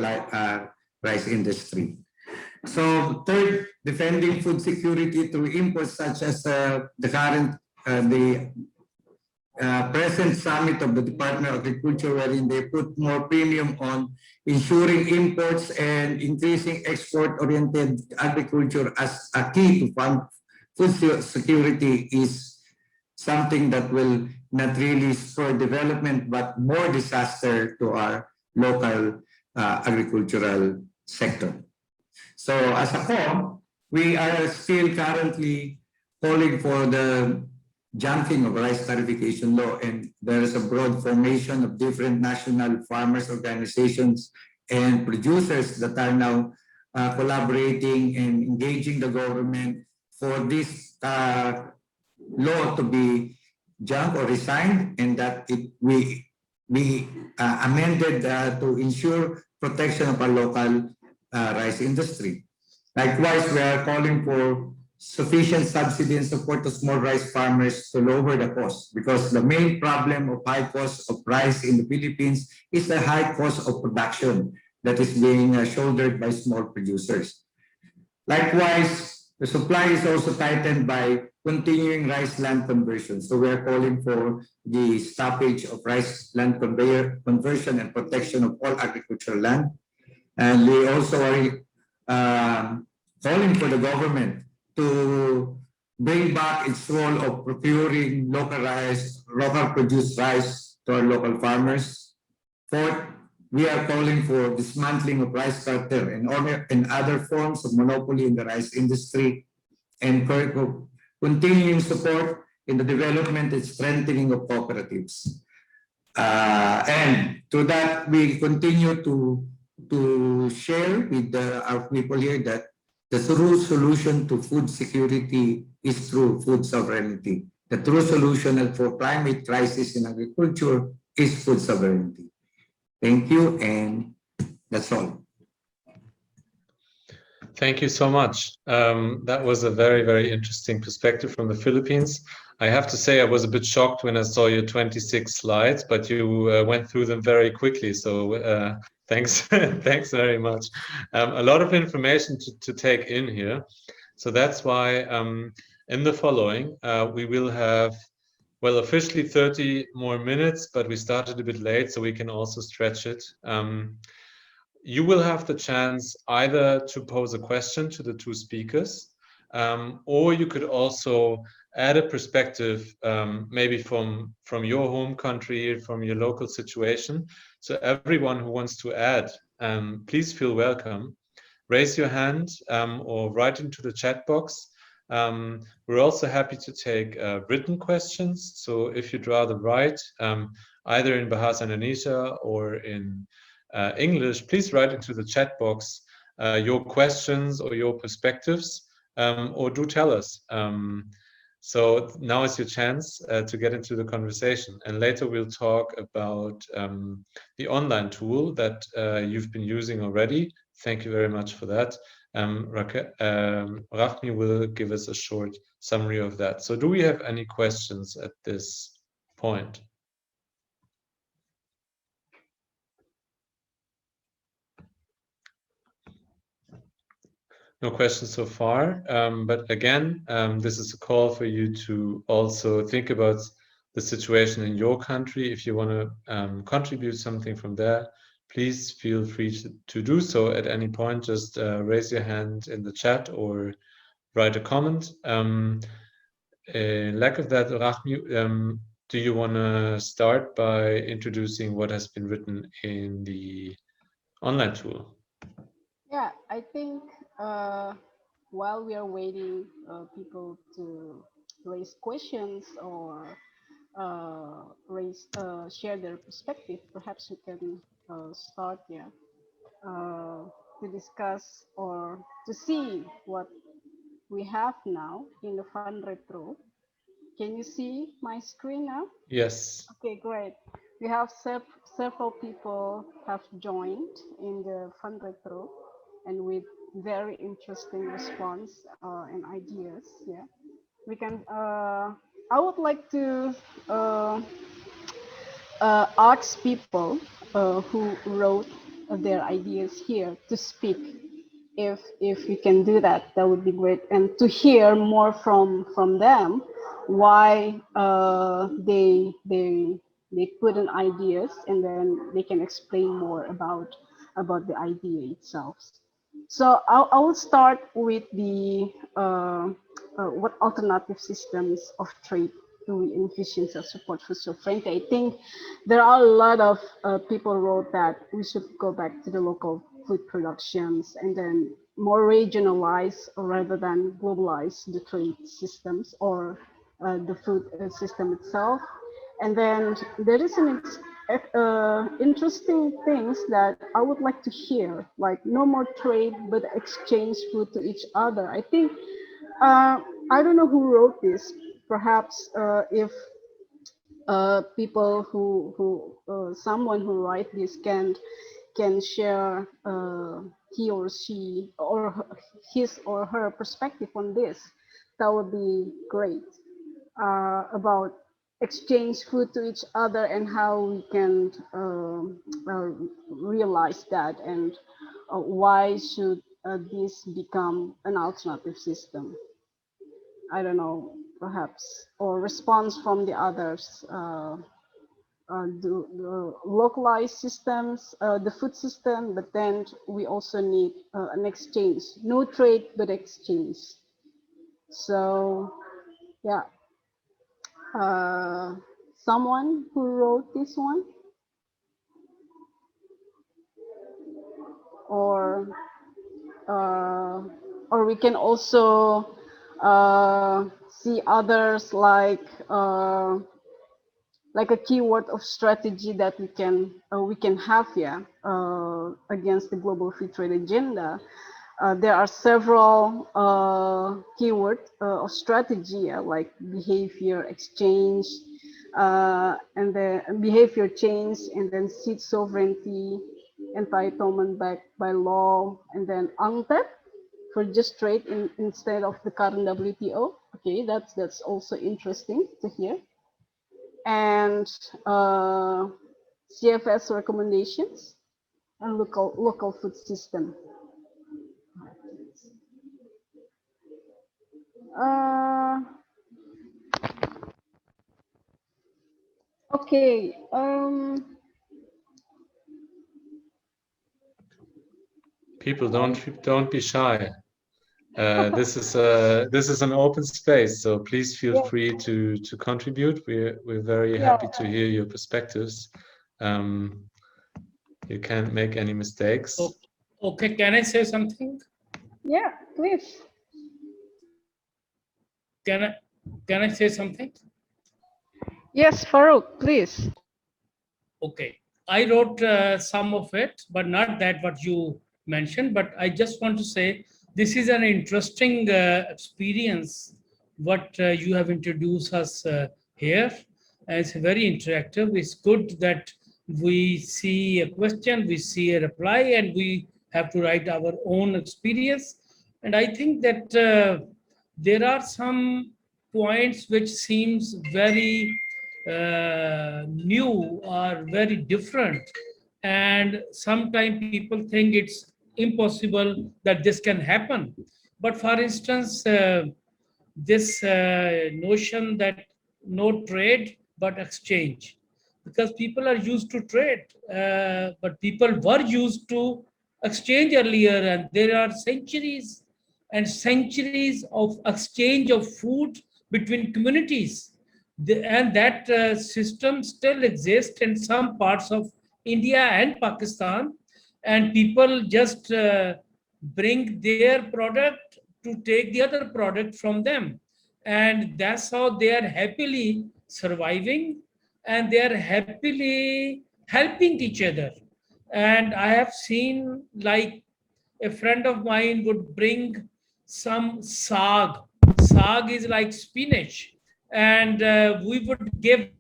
rice industry. So third, defending food security through imports such as the present summit of the Department of Agriculture, wherein they put more premium on ensuring imports and increasing export-oriented agriculture as a key to farm food security, is something that will not really spur development, but more disaster to our local agricultural sector. So as a whole, we are still currently calling for the junking of rice tarification law, and there is a broad formation of different national farmers organizations and producers that are now collaborating and engaging the government for this law to be junked or resigned, and that it be amended to ensure protection of our local rice industry. Likewise, we are calling for sufficient subsidy and support to small rice farmers to lower the cost, because the main problem of high cost of rice in the Philippines is the high cost of production that is being shouldered by small producers. Likewise, the supply is also tightened by continuing rice land conversion. So we are calling for the stoppage of rice land conversion and protection of all agricultural land. And we also are calling for the government to bring back its role of procuring local rice, local produced rice to our local farmers. Fourth, we are calling for dismantling of rice cartel and other forms of monopoly in the rice industry, and continuing support in the development and strengthening of cooperatives. And to that, we continue to share with our people here that the true solution to food security is through food sovereignty. The true solution for climate crisis in agriculture is food sovereignty. Thank you, and that's all. Thank you so much. That was a very, very interesting perspective from the Philippines. I have to say I was a bit shocked when I saw your 26 slides, but you went through them very quickly. So thanks, thanks very much. A lot of information to take in here. So that's why in the following, we will have, well, officially 30 more minutes, but we started a bit late, so we can also stretch it. You will have the chance either to pose a question to the two speakers, or you could also add a perspective, maybe from your home country, from your local situation. So everyone who wants to add, please feel welcome. Raise your hand or write into the chat box. We're also happy to take written questions. So if you'd rather write, either in Bahasa Indonesia or in English, please write into the chat box your questions or your perspectives, or do tell us. So now is your chance to get into the conversation, and later we'll talk about the online tool that you've been using already. Thank you very much for that. Rafmi will give us a short summary of that. So do we have any questions at this point? No questions so far, but again, this is a call for you to also think about the situation in your country. If you want to contribute something from there, please feel free to do so at any point. Just raise your hand in the chat or write a comment. Lack of that, Rahmi, do you want to start by introducing what has been written in the online tool? Yeah, I think while we are waiting people to raise questions or share their perspective, perhaps we can start, yeah, to discuss or to see what we have now in the fund retro. Can you see my screen now? Yes. Okay, great. We have several people have joined in the fund retro and with very interesting response and ideas. Yeah, we can. I would like to ask people who wrote their ideas here to speak. If we can do that, that would be great. And to hear more from them, why they put in ideas, and then they can explain more about the idea itself. So I will start with the what alternative systems of trade do we envision as support for sovereignty. I think there are a lot of people wrote that we should go back to the local food productions and then more regionalized rather than globalize the trade systems or the food system itself. And then there is an interesting things that I would like to hear, like no more trade, but exchange food to each other. I think, I don't know who wrote this. Perhaps if people someone who write this can share he or she or his or her perspective on this, that would be great. About exchange food to each other and how we can realize that, and why should this become an alternative system. I don't know, perhaps, or response from the others. The localized systems, the food system, but then we also need an exchange, no trade, but exchange. So, yeah, someone who wrote this one, or we can also see others like a keyword of strategy that we can have here against the global free trade agenda. There are several keywords of strategy, like behavior exchange, and the behavior change, and then seat sovereignty, entitlement backed by law, and then UNCTAD for just trade instead of the current WTO. Okay, that's also interesting to hear. And CFS recommendations and local food system. Okay. People, don't be shy. This is an open space, so please feel free to contribute. We're very happy to hear your perspectives. You can't make any mistakes. Okay, can I say something? Yeah, please. Can I say something? Yes, Farouk, please. Okay, I wrote some of it, but not that what you mentioned. But I just want to say this is an interesting experience. What you have introduced us here, it's very interactive. It's good that we see a question, we see a reply, and we have to write our own experience. And I think that there are some points which seems very new or very different, and sometimes people think it's impossible that this can happen. But for instance, this notion that no trade but exchange, because people are used to trade, but people were used to exchange earlier, and there are centuries and centuries of exchange of food between communities. And that system still exists in some parts of India and Pakistan, and people just bring their product to take the other product from them, and that's how they are happily surviving, and they are happily helping each other. And I have seen, like, a friend of mine would bring some sag. Sag is like spinach, and we would give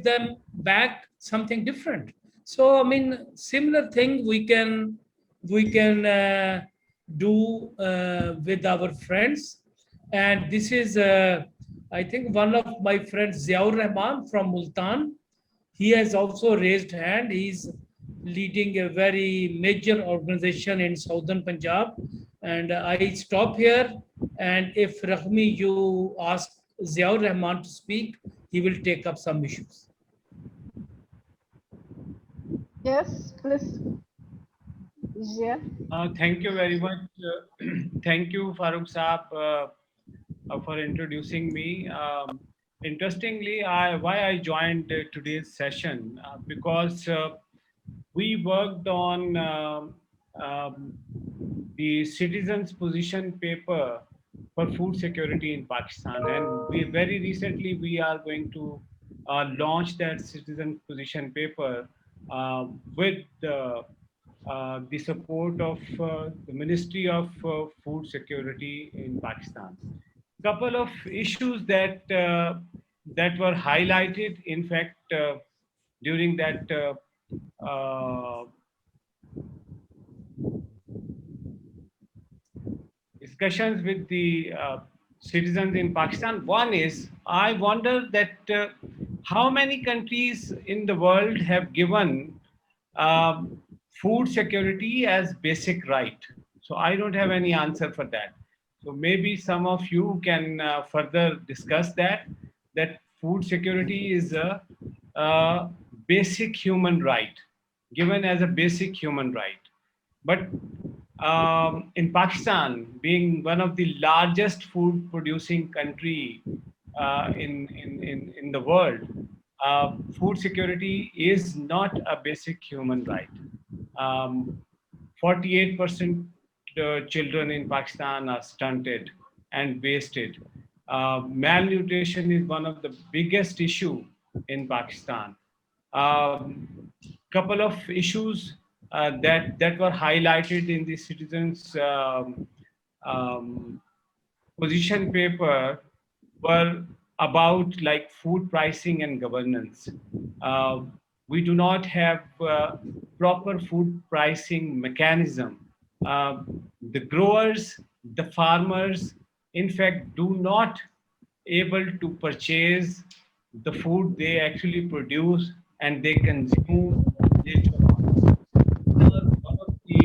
them back something different. So, I mean, similar thing we can do with our friends. And this is, I think, one of my friends, Ziaur Rahman from Multan. He has also raised hand. He's leading a very major organization in southern Punjab. And I stop here. And if Rahmi, you ask Ziaur Rahman to speak, he will take up some issues. Yes, please. Yeah. Thank you very much. Thank you, Farooq Saab, for introducing me. Interestingly, why I joined today's session, because we worked on the citizens' position paper for food security in Pakistan, and we very recently we are going to launch that citizen position paper with the support of the Ministry of Food Security in Pakistan. Couple of issues that were highlighted, in fact, during that discussions with the citizens in Pakistan. One is, I wonder that how many countries in the world have given food security as basic right. So I don't have any answer for that. So maybe some of you can further discuss that food security is a basic human right, given as a basic human right. But in Pakistan, being one of the largest food producing country in the world, food security is not a basic human right. 48% children in Pakistan are stunted and wasted. Malnutrition is one of the biggest issue in Pakistan. Couple of issues that were highlighted in the citizens' um, position paper were about like food pricing and governance. Uh, we do not have proper food pricing mechanism. Uh, the growers, the farmers, in fact, do not able to purchase the food they actually produce and they consume later on. One of the,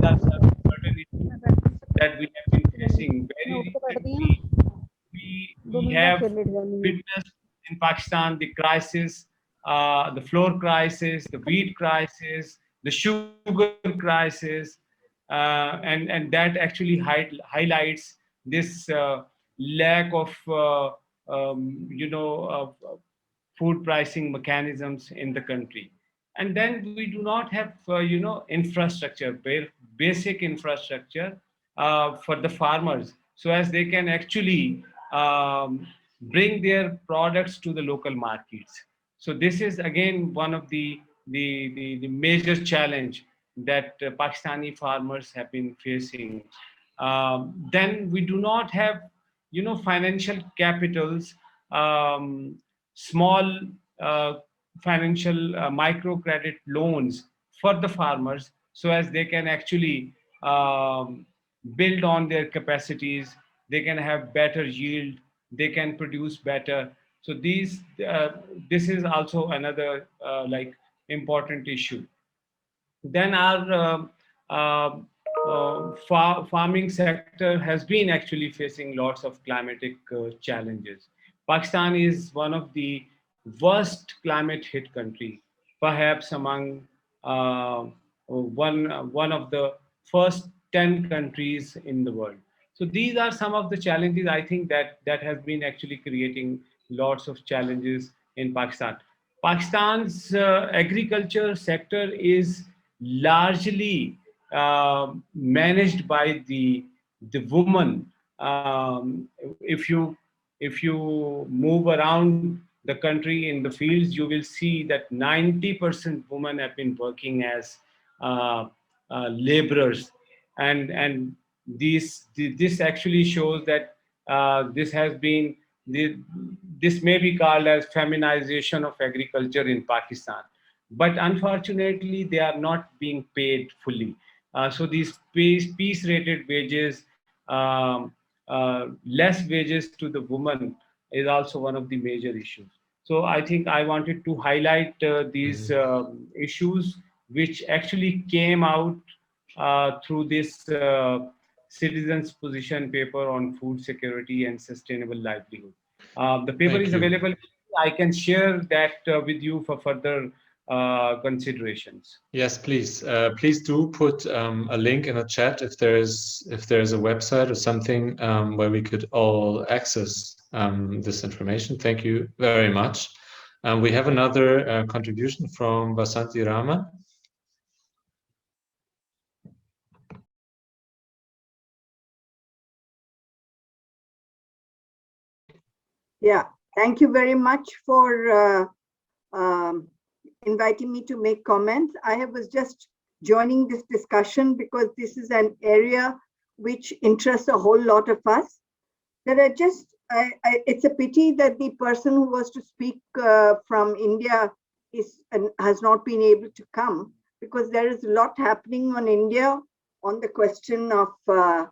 that's a certain issue that we have been facing very recently. We have witnessed in Pakistan the crisis, the flour crisis, the wheat crisis, the sugar crisis, and that actually highlights this lack of food pricing mechanisms in the country. And then we do not have infrastructure, basic infrastructure for the farmers, so as they can actually bring their products to the local markets. So this is again one of the major challenge that Pakistani farmers have been facing. Then we do not have financial capitals, small financial microcredit loans for the farmers, so as they can actually build on their capacities, they can have better yield, they can produce better. So this is also another like important issue. Then our farming sector has been actually facing lots of climatic challenges. Pakistan is one of the worst climate hit country, perhaps among one of the first 10 countries in the world. So these are some of the challenges I think that has been actually creating lots of challenges in Pakistan. Pakistan's agriculture sector is largely managed by the woman. If you move around the country in the fields, you will see that 90% women have been working as uh, laborers, and this actually shows that this has been the, this may be called as feminization of agriculture in Pakistan, but unfortunately they are not being paid fully. So these piece rated wages, less wages to the woman is also one of the major issues. So I think I wanted to highlight these issues which actually came out through this citizens position paper on food security and sustainable livelihood. The paper Thank is you. available. I can share that with you for further considerations. Yes, please. Please do put a link in the chat if there's a website or something where we could all access this information. Thank you very much. We have another contribution from Vasanti Rama. Yeah, thank you very much for inviting me to make comments. I was just joining this discussion because this is an area which interests a whole lot of us. There are just, it's a pity that the person who was to speak from India has not been able to come, because there is a lot happening on India on the question of the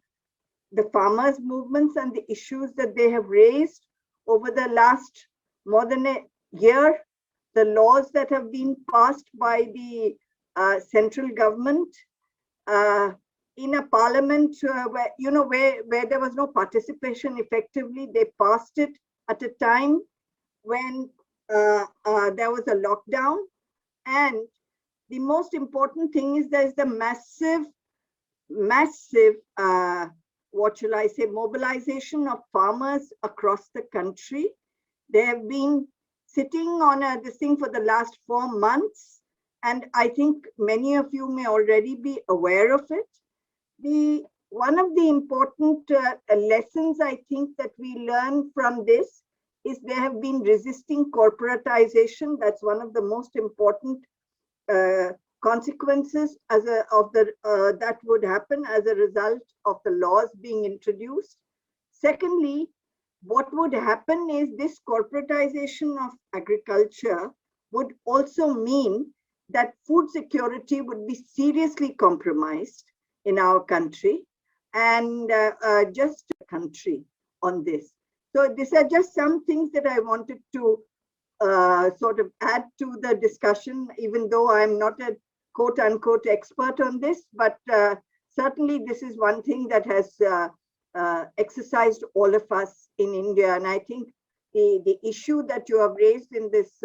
farmers' movements and the issues that they have raised over the last more than a year, the laws that have been passed by the central government in a parliament where, you know, where there was no participation effectively. They passed it at a time when there was a lockdown. And the most important thing is there's the massive, what shall I say, mobilization of farmers across the country. They have been sitting on this thing for the last 4 months, and I think many of you may already be aware of it. One of the important lessons I think that we learn from this is they have been resisting corporatization. That's one of the most important consequences that would happen as a result of the laws being introduced. Secondly, what would happen is this corporatization of agriculture would also mean that food security would be seriously compromised in our country, and just a country on this. So these are just some things that I wanted to sort of add to the discussion, even though I'm not a quote unquote expert on this, but certainly this is one thing that has exercised all of us in India. And I think the issue that you have raised in this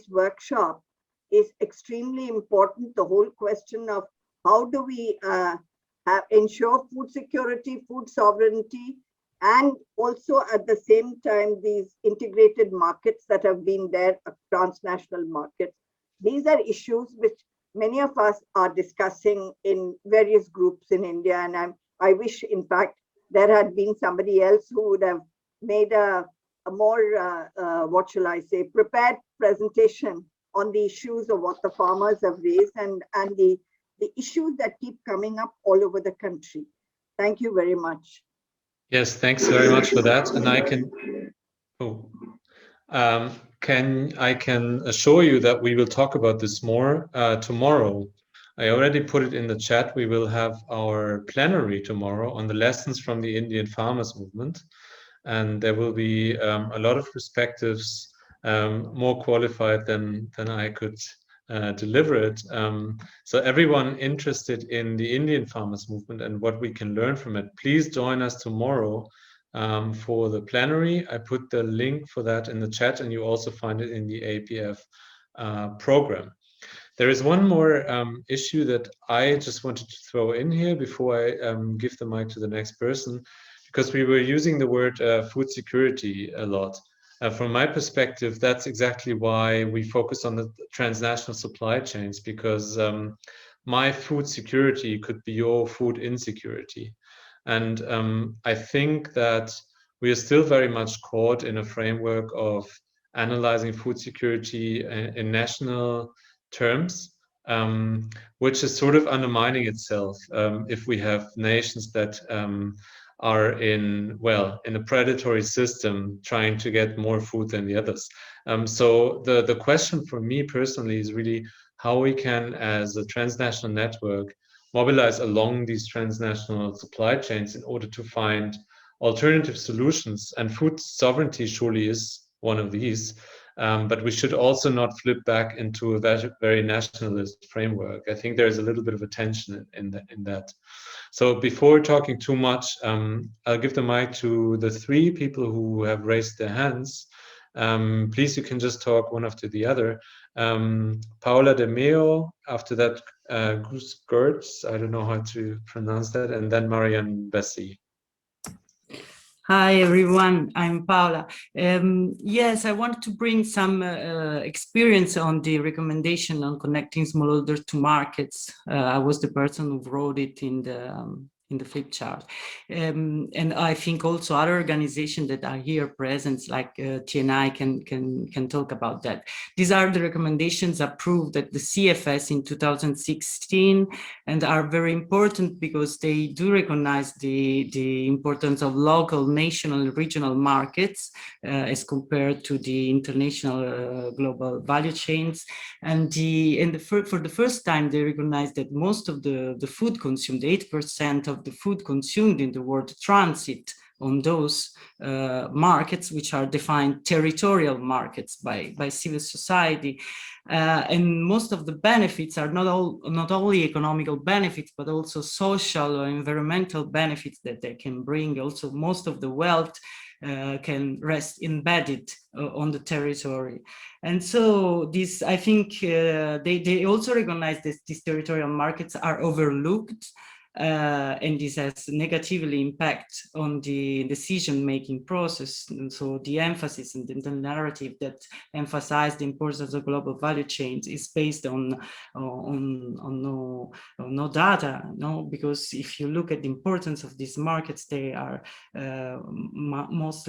workshop is extremely important. The whole question of how do we ensure food security, food sovereignty, and also at the same time, these integrated markets that have been there, transnational markets. These are issues which many of us are discussing in various groups in India. And I wish, in fact, there had been somebody else who would have made a more, what shall I say, prepared presentation on the issues of what the farmers have raised and the issues that keep coming up all over the country. Thank you very much. Yes, thanks very much for that. And I can assure you that we will talk about this more tomorrow. I already put it in the chat. We will have our plenary tomorrow on the lessons from the Indian farmers movement. And there will be a lot of perspectives more qualified than I could deliver it. So everyone interested in the Indian farmers movement and what we can learn from it, please join us tomorrow for the plenary. I put the link for that in the chat, and you also find it in the APF program. There is one more issue that I just wanted to throw in here before I give the mic to the next person, because we were using the word food security a lot. From my perspective, that's exactly why we focus on the transnational supply chains, because my food security could be your food insecurity. And I think that we are still very much caught in a framework of analyzing food security in national terms, which is sort of undermining itself if we have nations that are in a predatory system trying to get more food than the others. So the question for me personally is really how we can, as a transnational network, mobilize along these transnational supply chains in order to find alternative solutions. And food sovereignty surely is one of these. But we should also not flip back into that very nationalist framework. I think there's a little bit of a tension in that. So before talking too much, I'll give the mic to the three people who have raised their hands. Please, you can just talk one after the other. Paula de Meo, after that, Gus Gertz, I don't know how to pronounce that, and then Marianne Bessie. Hi, everyone. I'm Paula. Yes, I wanted to bring some experience on the recommendation on connecting smallholders to markets. I was the person who wrote it in the flip chart. And I think also other organizations that are here present, like TNI, can talk about that. These are the recommendations approved at the CFS in 2016 and are very important because they do recognize the importance of local, national, and regional markets as compared to the international global value chains. And for the first time, they recognize that most of the food consumed, 8% of the food consumed in the world, transit on those markets, which are defined territorial markets by civil society. And most of the benefits are not only economical benefits, but also social or environmental benefits that they can bring. Also, most of the wealth can rest embedded on the territory. And so this, I think they also recognize that these territorial markets are overlooked, and this has negatively impact on the decision-making process. And so the emphasis and the narrative that emphasize the importance of global value chains is based on no data, because if you look at the importance of these markets, they are most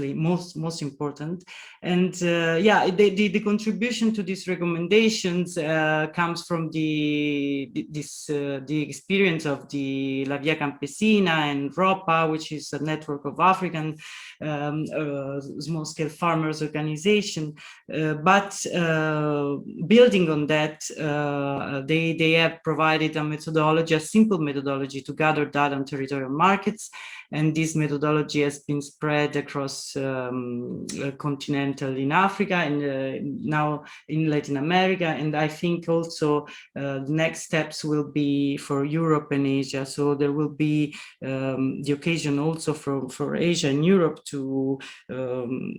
important. And the contribution to these recommendations comes from the experience of the La Via Campesina and ROPA, which is a network of African small-scale farmers organization. But building on that, they have provided a methodology, a simple methodology to gather data on territorial markets. And this methodology has been spread across continental in Africa and now in Latin America. And I think also the next steps will be for Europe and Asia. So there will be the occasion also for Asia and Europe to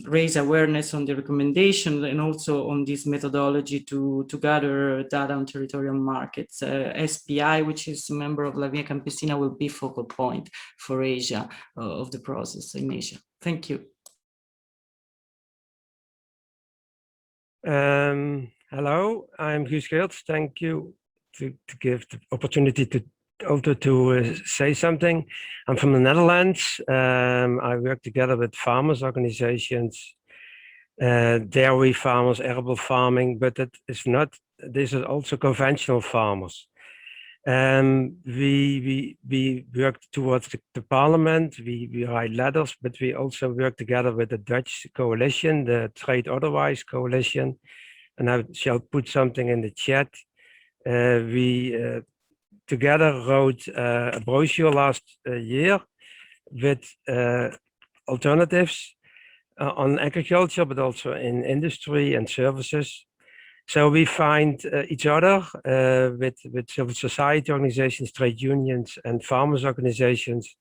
raise awareness on the recommendation and also on this methodology to gather data on territorial markets. SPI, which is a member of La Via Campesina, will be focal point for Asia of the process in Asia. Thank you. Hello, I'm Guus Geerts. Thank you to give the opportunity to say something. I'm from the Netherlands. I work together with farmers organizations, dairy farmers, herbal farming, but it is not, this is also conventional farmers. We work towards the parliament, we write letters, but we also work together with the Dutch coalition, the Trade Otherwise coalition, and I shall put something in the chat. We together wrote a brochure last year with alternatives on agriculture, but also in industry and services. So we find each other with civil society organizations, trade unions, and farmers organizations.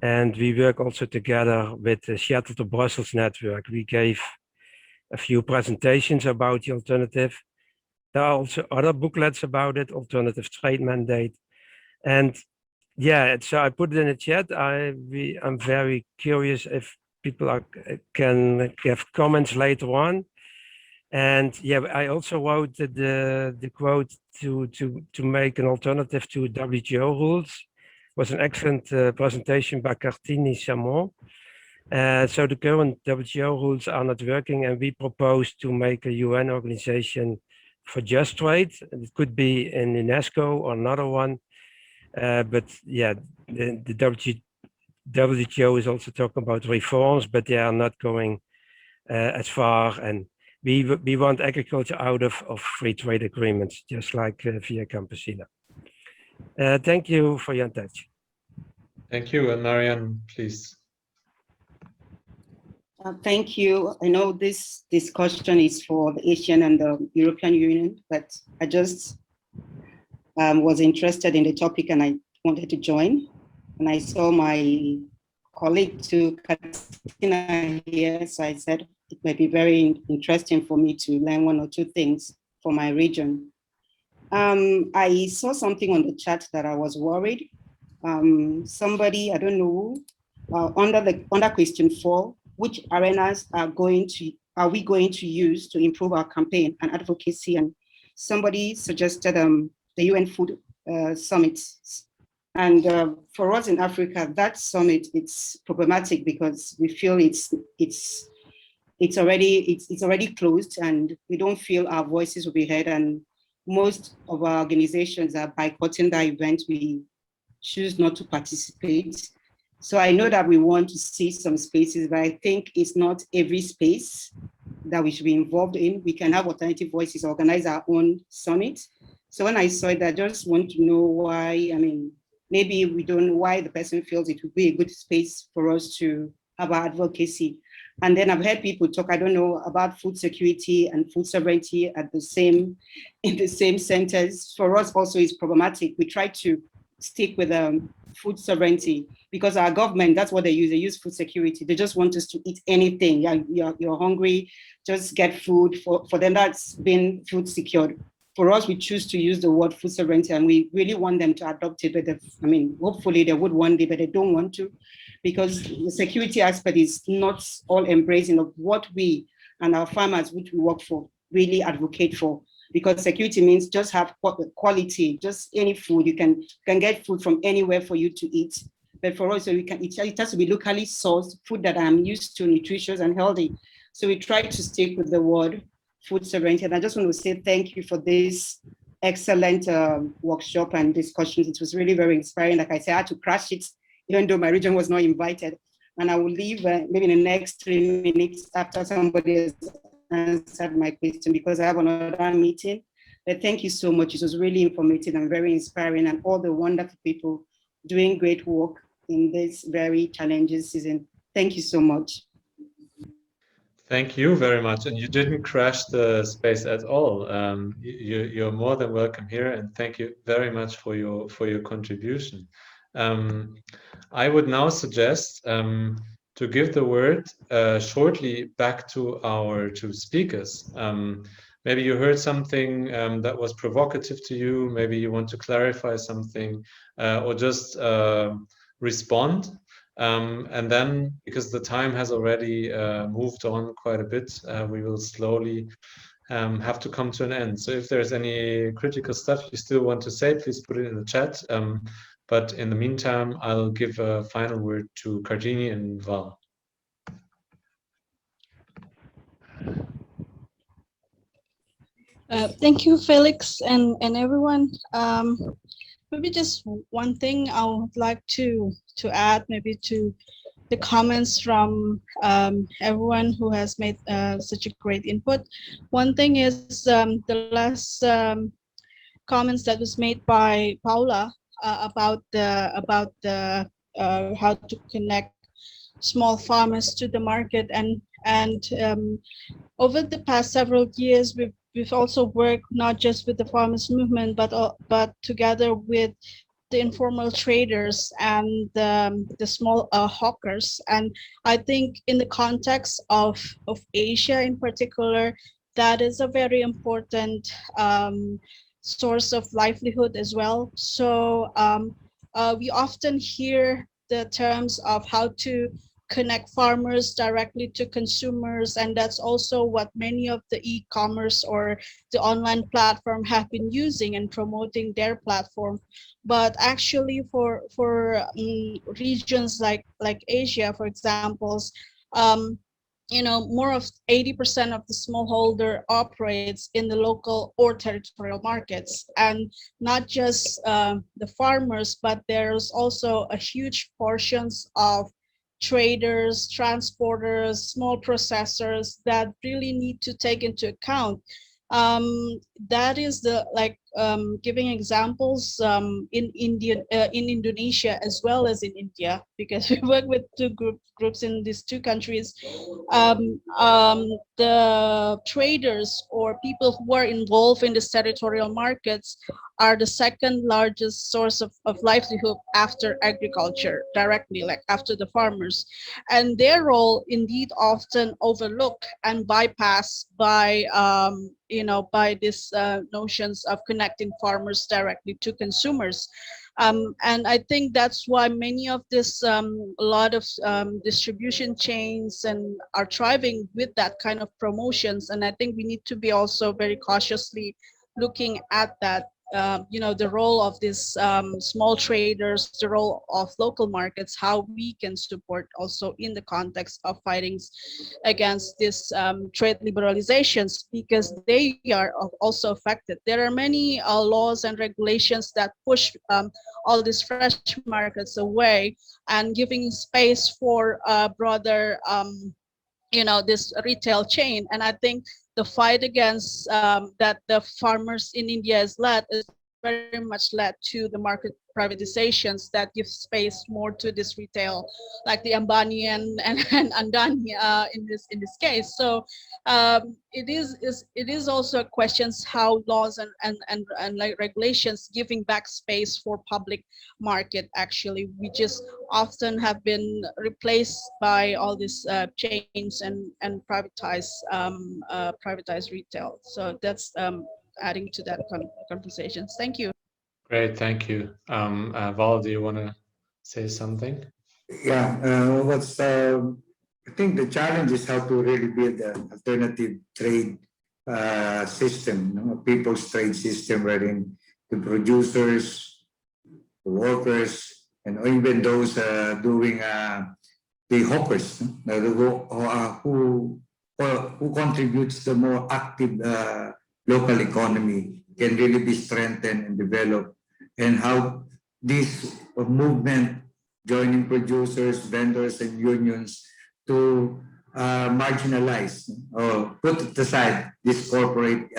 And we work also together with the Seattle to Brussels network. We gave a few presentations about the alternative. There are also other booklets about it, alternative trade mandate. And yeah, so I put it in the chat. I'm very curious if people can give comments later on. And yeah, I also wrote the quote to make an alternative to WTO rules. It was an excellent presentation by Cartini Samon. So the current WTO rules are not working, and we propose to make a UN organization for just trade. It could be in UNESCO or another one. But yeah, the WTO is also talking about reforms, but they are not going as far. And we want agriculture out of free trade agreements, just like via Campesina. Thank you for your attention. Thank you. And Marianne, please. Thank you. I know this discussion is for the Asian and the European Union, but I just was interested in the topic and I wanted to join. And I saw my colleague to Katina here, so I said it might be very interesting for me to learn one or two things for my region. I saw something on the chat that I was worried. Somebody, I don't know, under question 4, which arenas are we going to use to improve our campaign and advocacy? And somebody suggested the UN Food Summit. And for us in Africa, that summit, it's problematic because we feel it's already closed and we don't feel our voices will be heard. And most of our organizations are boycotting that event. We choose not to participate. So I know that we want to see some spaces, but I think it's not every space that we should be involved in. We can have alternative voices, organize our own summit. So when I saw it, I just want to know why, maybe we don't know why the person feels it would be a good space for us to have our advocacy. And then I've heard people talk, I don't know, about food security and food sovereignty in the same sentence. For us also is problematic. We try to stick with food sovereignty because our government, that's what they use. They use food security. They just want us to eat anything. You're hungry, just get food. For them, that's been food secured. For us, we choose to use the word food sovereignty and we really want them to adopt it. But hopefully they would one day, but they don't want to because the security aspect is not all embracing of what we and our farmers, which we work for, really advocate for. Because security means just have quality, just any food. You can get food from anywhere for you to eat. But for us, it has to be locally sourced, food that I'm used to, nutritious and healthy. So we try to stick with the word food sovereignty. And I just want to say thank you for this excellent workshop and discussions. It was really very inspiring. Like I said, I had to crash it, even though my region was not invited. And I will leave maybe in the next 3 minutes after somebody has answered my question because I have another meeting. But thank you so much. It was really informative and very inspiring and all the wonderful people doing great work in this very challenging season. Thank you so much. Thank you very much. And you didn't crash the space at all. You're more than welcome here, and thank you very much for your contribution. I would now suggest to give the word shortly back to our two speakers. Maybe you heard something that was provocative to you. Maybe you want to clarify something or just respond. And then, because the time has already moved on quite a bit, we will slowly have to come to an end. So if there's any critical stuff you still want to say, please put it in the chat. But in the meantime, I'll give a final word to Cardini and Val. Thank you, Felix and everyone. Maybe just one thing I would like to add, maybe to the comments from everyone who has made such a great input. One thing is the last comments that was made by Paula about the how to connect small farmers to the market, and over the past several years we've also worked not just with the farmers movement, but together with the informal traders and the small hawkers. And I think in the context of Asia in particular, that is a very important source of livelihood as well. So we often hear the terms of how to connect farmers directly to consumers, and that's also what many of the e-commerce or the online platform have been using and promoting their platform. But actually for regions like Asia, for examples, more of 80% of the smallholder operates in the local or territorial markets, and not just the farmers, but there's also a huge portions of traders, transporters, small processors that really need to take into account. That is the giving examples in Indonesia as well as in India, because we work with two groups in these two countries. The traders or people who are involved in these territorial markets are the second largest source of livelihood after agriculture, directly, like after the farmers. And their role indeed often overlooked and bypassed by by these notions of connecting farmers directly to consumers. And I think that's why many of this, a lot of distribution chains and are thriving with that kind of promotions. And I think we need to be also very cautiously looking at that, the role of these small traders, the role of local markets, how we can support also in the context of fighting against this trade liberalizations, because they are also affected. There are many laws and regulations that push all these fresh markets away and giving space for broader this retail chain. And I think the fight against that the farmers in India has led is very much led to the market privatizations that give space more to this retail, like the Ambani and Andani in this case. So it is also questions how laws and like regulations giving back space for public market. Actually, we just often have been replaced by all these chains and privatized retail. So that's adding to that conversations. Thank you. Great, thank you. Val, do you want to say something? Yeah, I think the challenge is how to really build an alternative trade system, a people's trade system wherein the producers, the workers, and even those doing the hawkers, who contributes to more active local economy can really be strengthened and developed, and how this movement joining producers, vendors, and unions to marginalize or put aside this corporate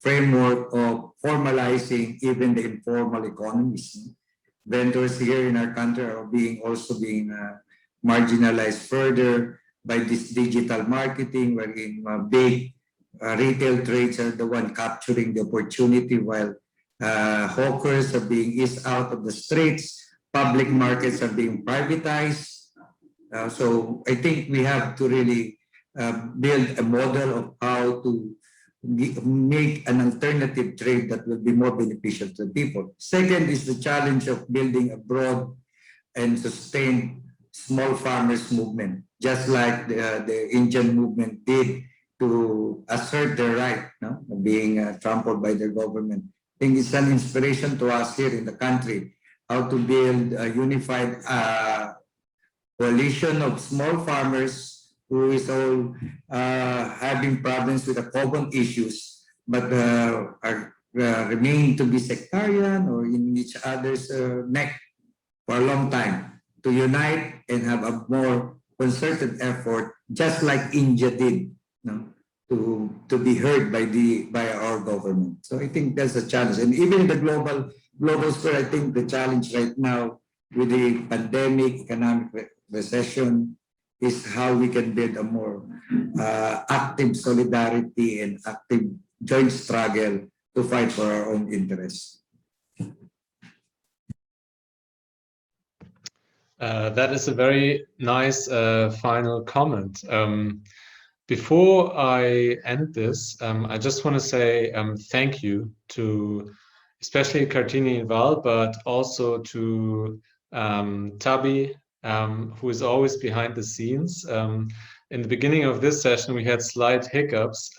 framework of formalizing even the informal economies. Vendors here in our country are also being marginalized further by this digital marketing, wherein big retail trades are the one capturing the opportunity, while hawkers are being eased out of the streets, public markets are being privatized. So I think we have to really build a model of how to make an alternative trade that will be more beneficial to the people. Second is the challenge of building a broad and sustained small farmers movement, just like the Indian movement did to assert their right, being trampled by their government. I think it's an inspiration to us here in the country how to build a unified coalition of small farmers who is all having problems with the common issues, but are remain to be sectarian or in each other's neck for a long time, to unite and have a more concerted effort, just like India did, to be heard by our government. So I think that's a challenge, and even in the global sphere, I think the challenge right now with the pandemic, economic recession, is how we can build a more active solidarity and active joint struggle to fight for our own interests. That is a very nice final comment. Before I end this, I just want to say thank you to especially Kartini and Val, but also to Tabi, who is always behind the scenes. In the beginning of this session, we had slight hiccups,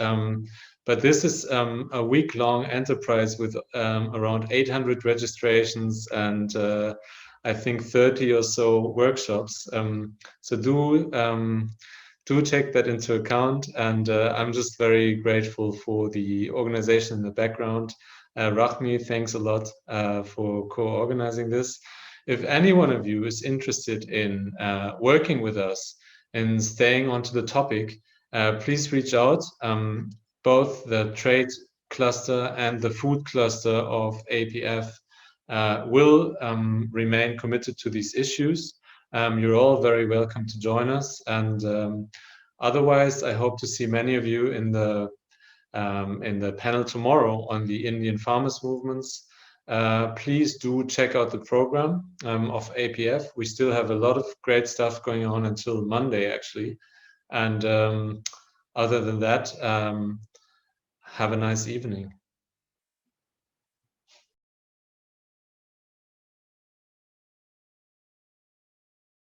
but this is a week-long enterprise with around 800 registrations and I think 30 or so workshops. So do take that into account, and I'm just very grateful for the organization in the background. Rahmi, thanks a lot for co-organizing this. If any one of you is interested in working with us and staying onto the topic, please reach out. Both the trade cluster and the food cluster of APF will remain committed to these issues. You're all very welcome to join us, and otherwise, I hope to see many of you in the panel tomorrow on the Indian farmers movements. Please do check out the program of APF. We still have a lot of great stuff going on until Monday, actually. And other than that, have a nice evening.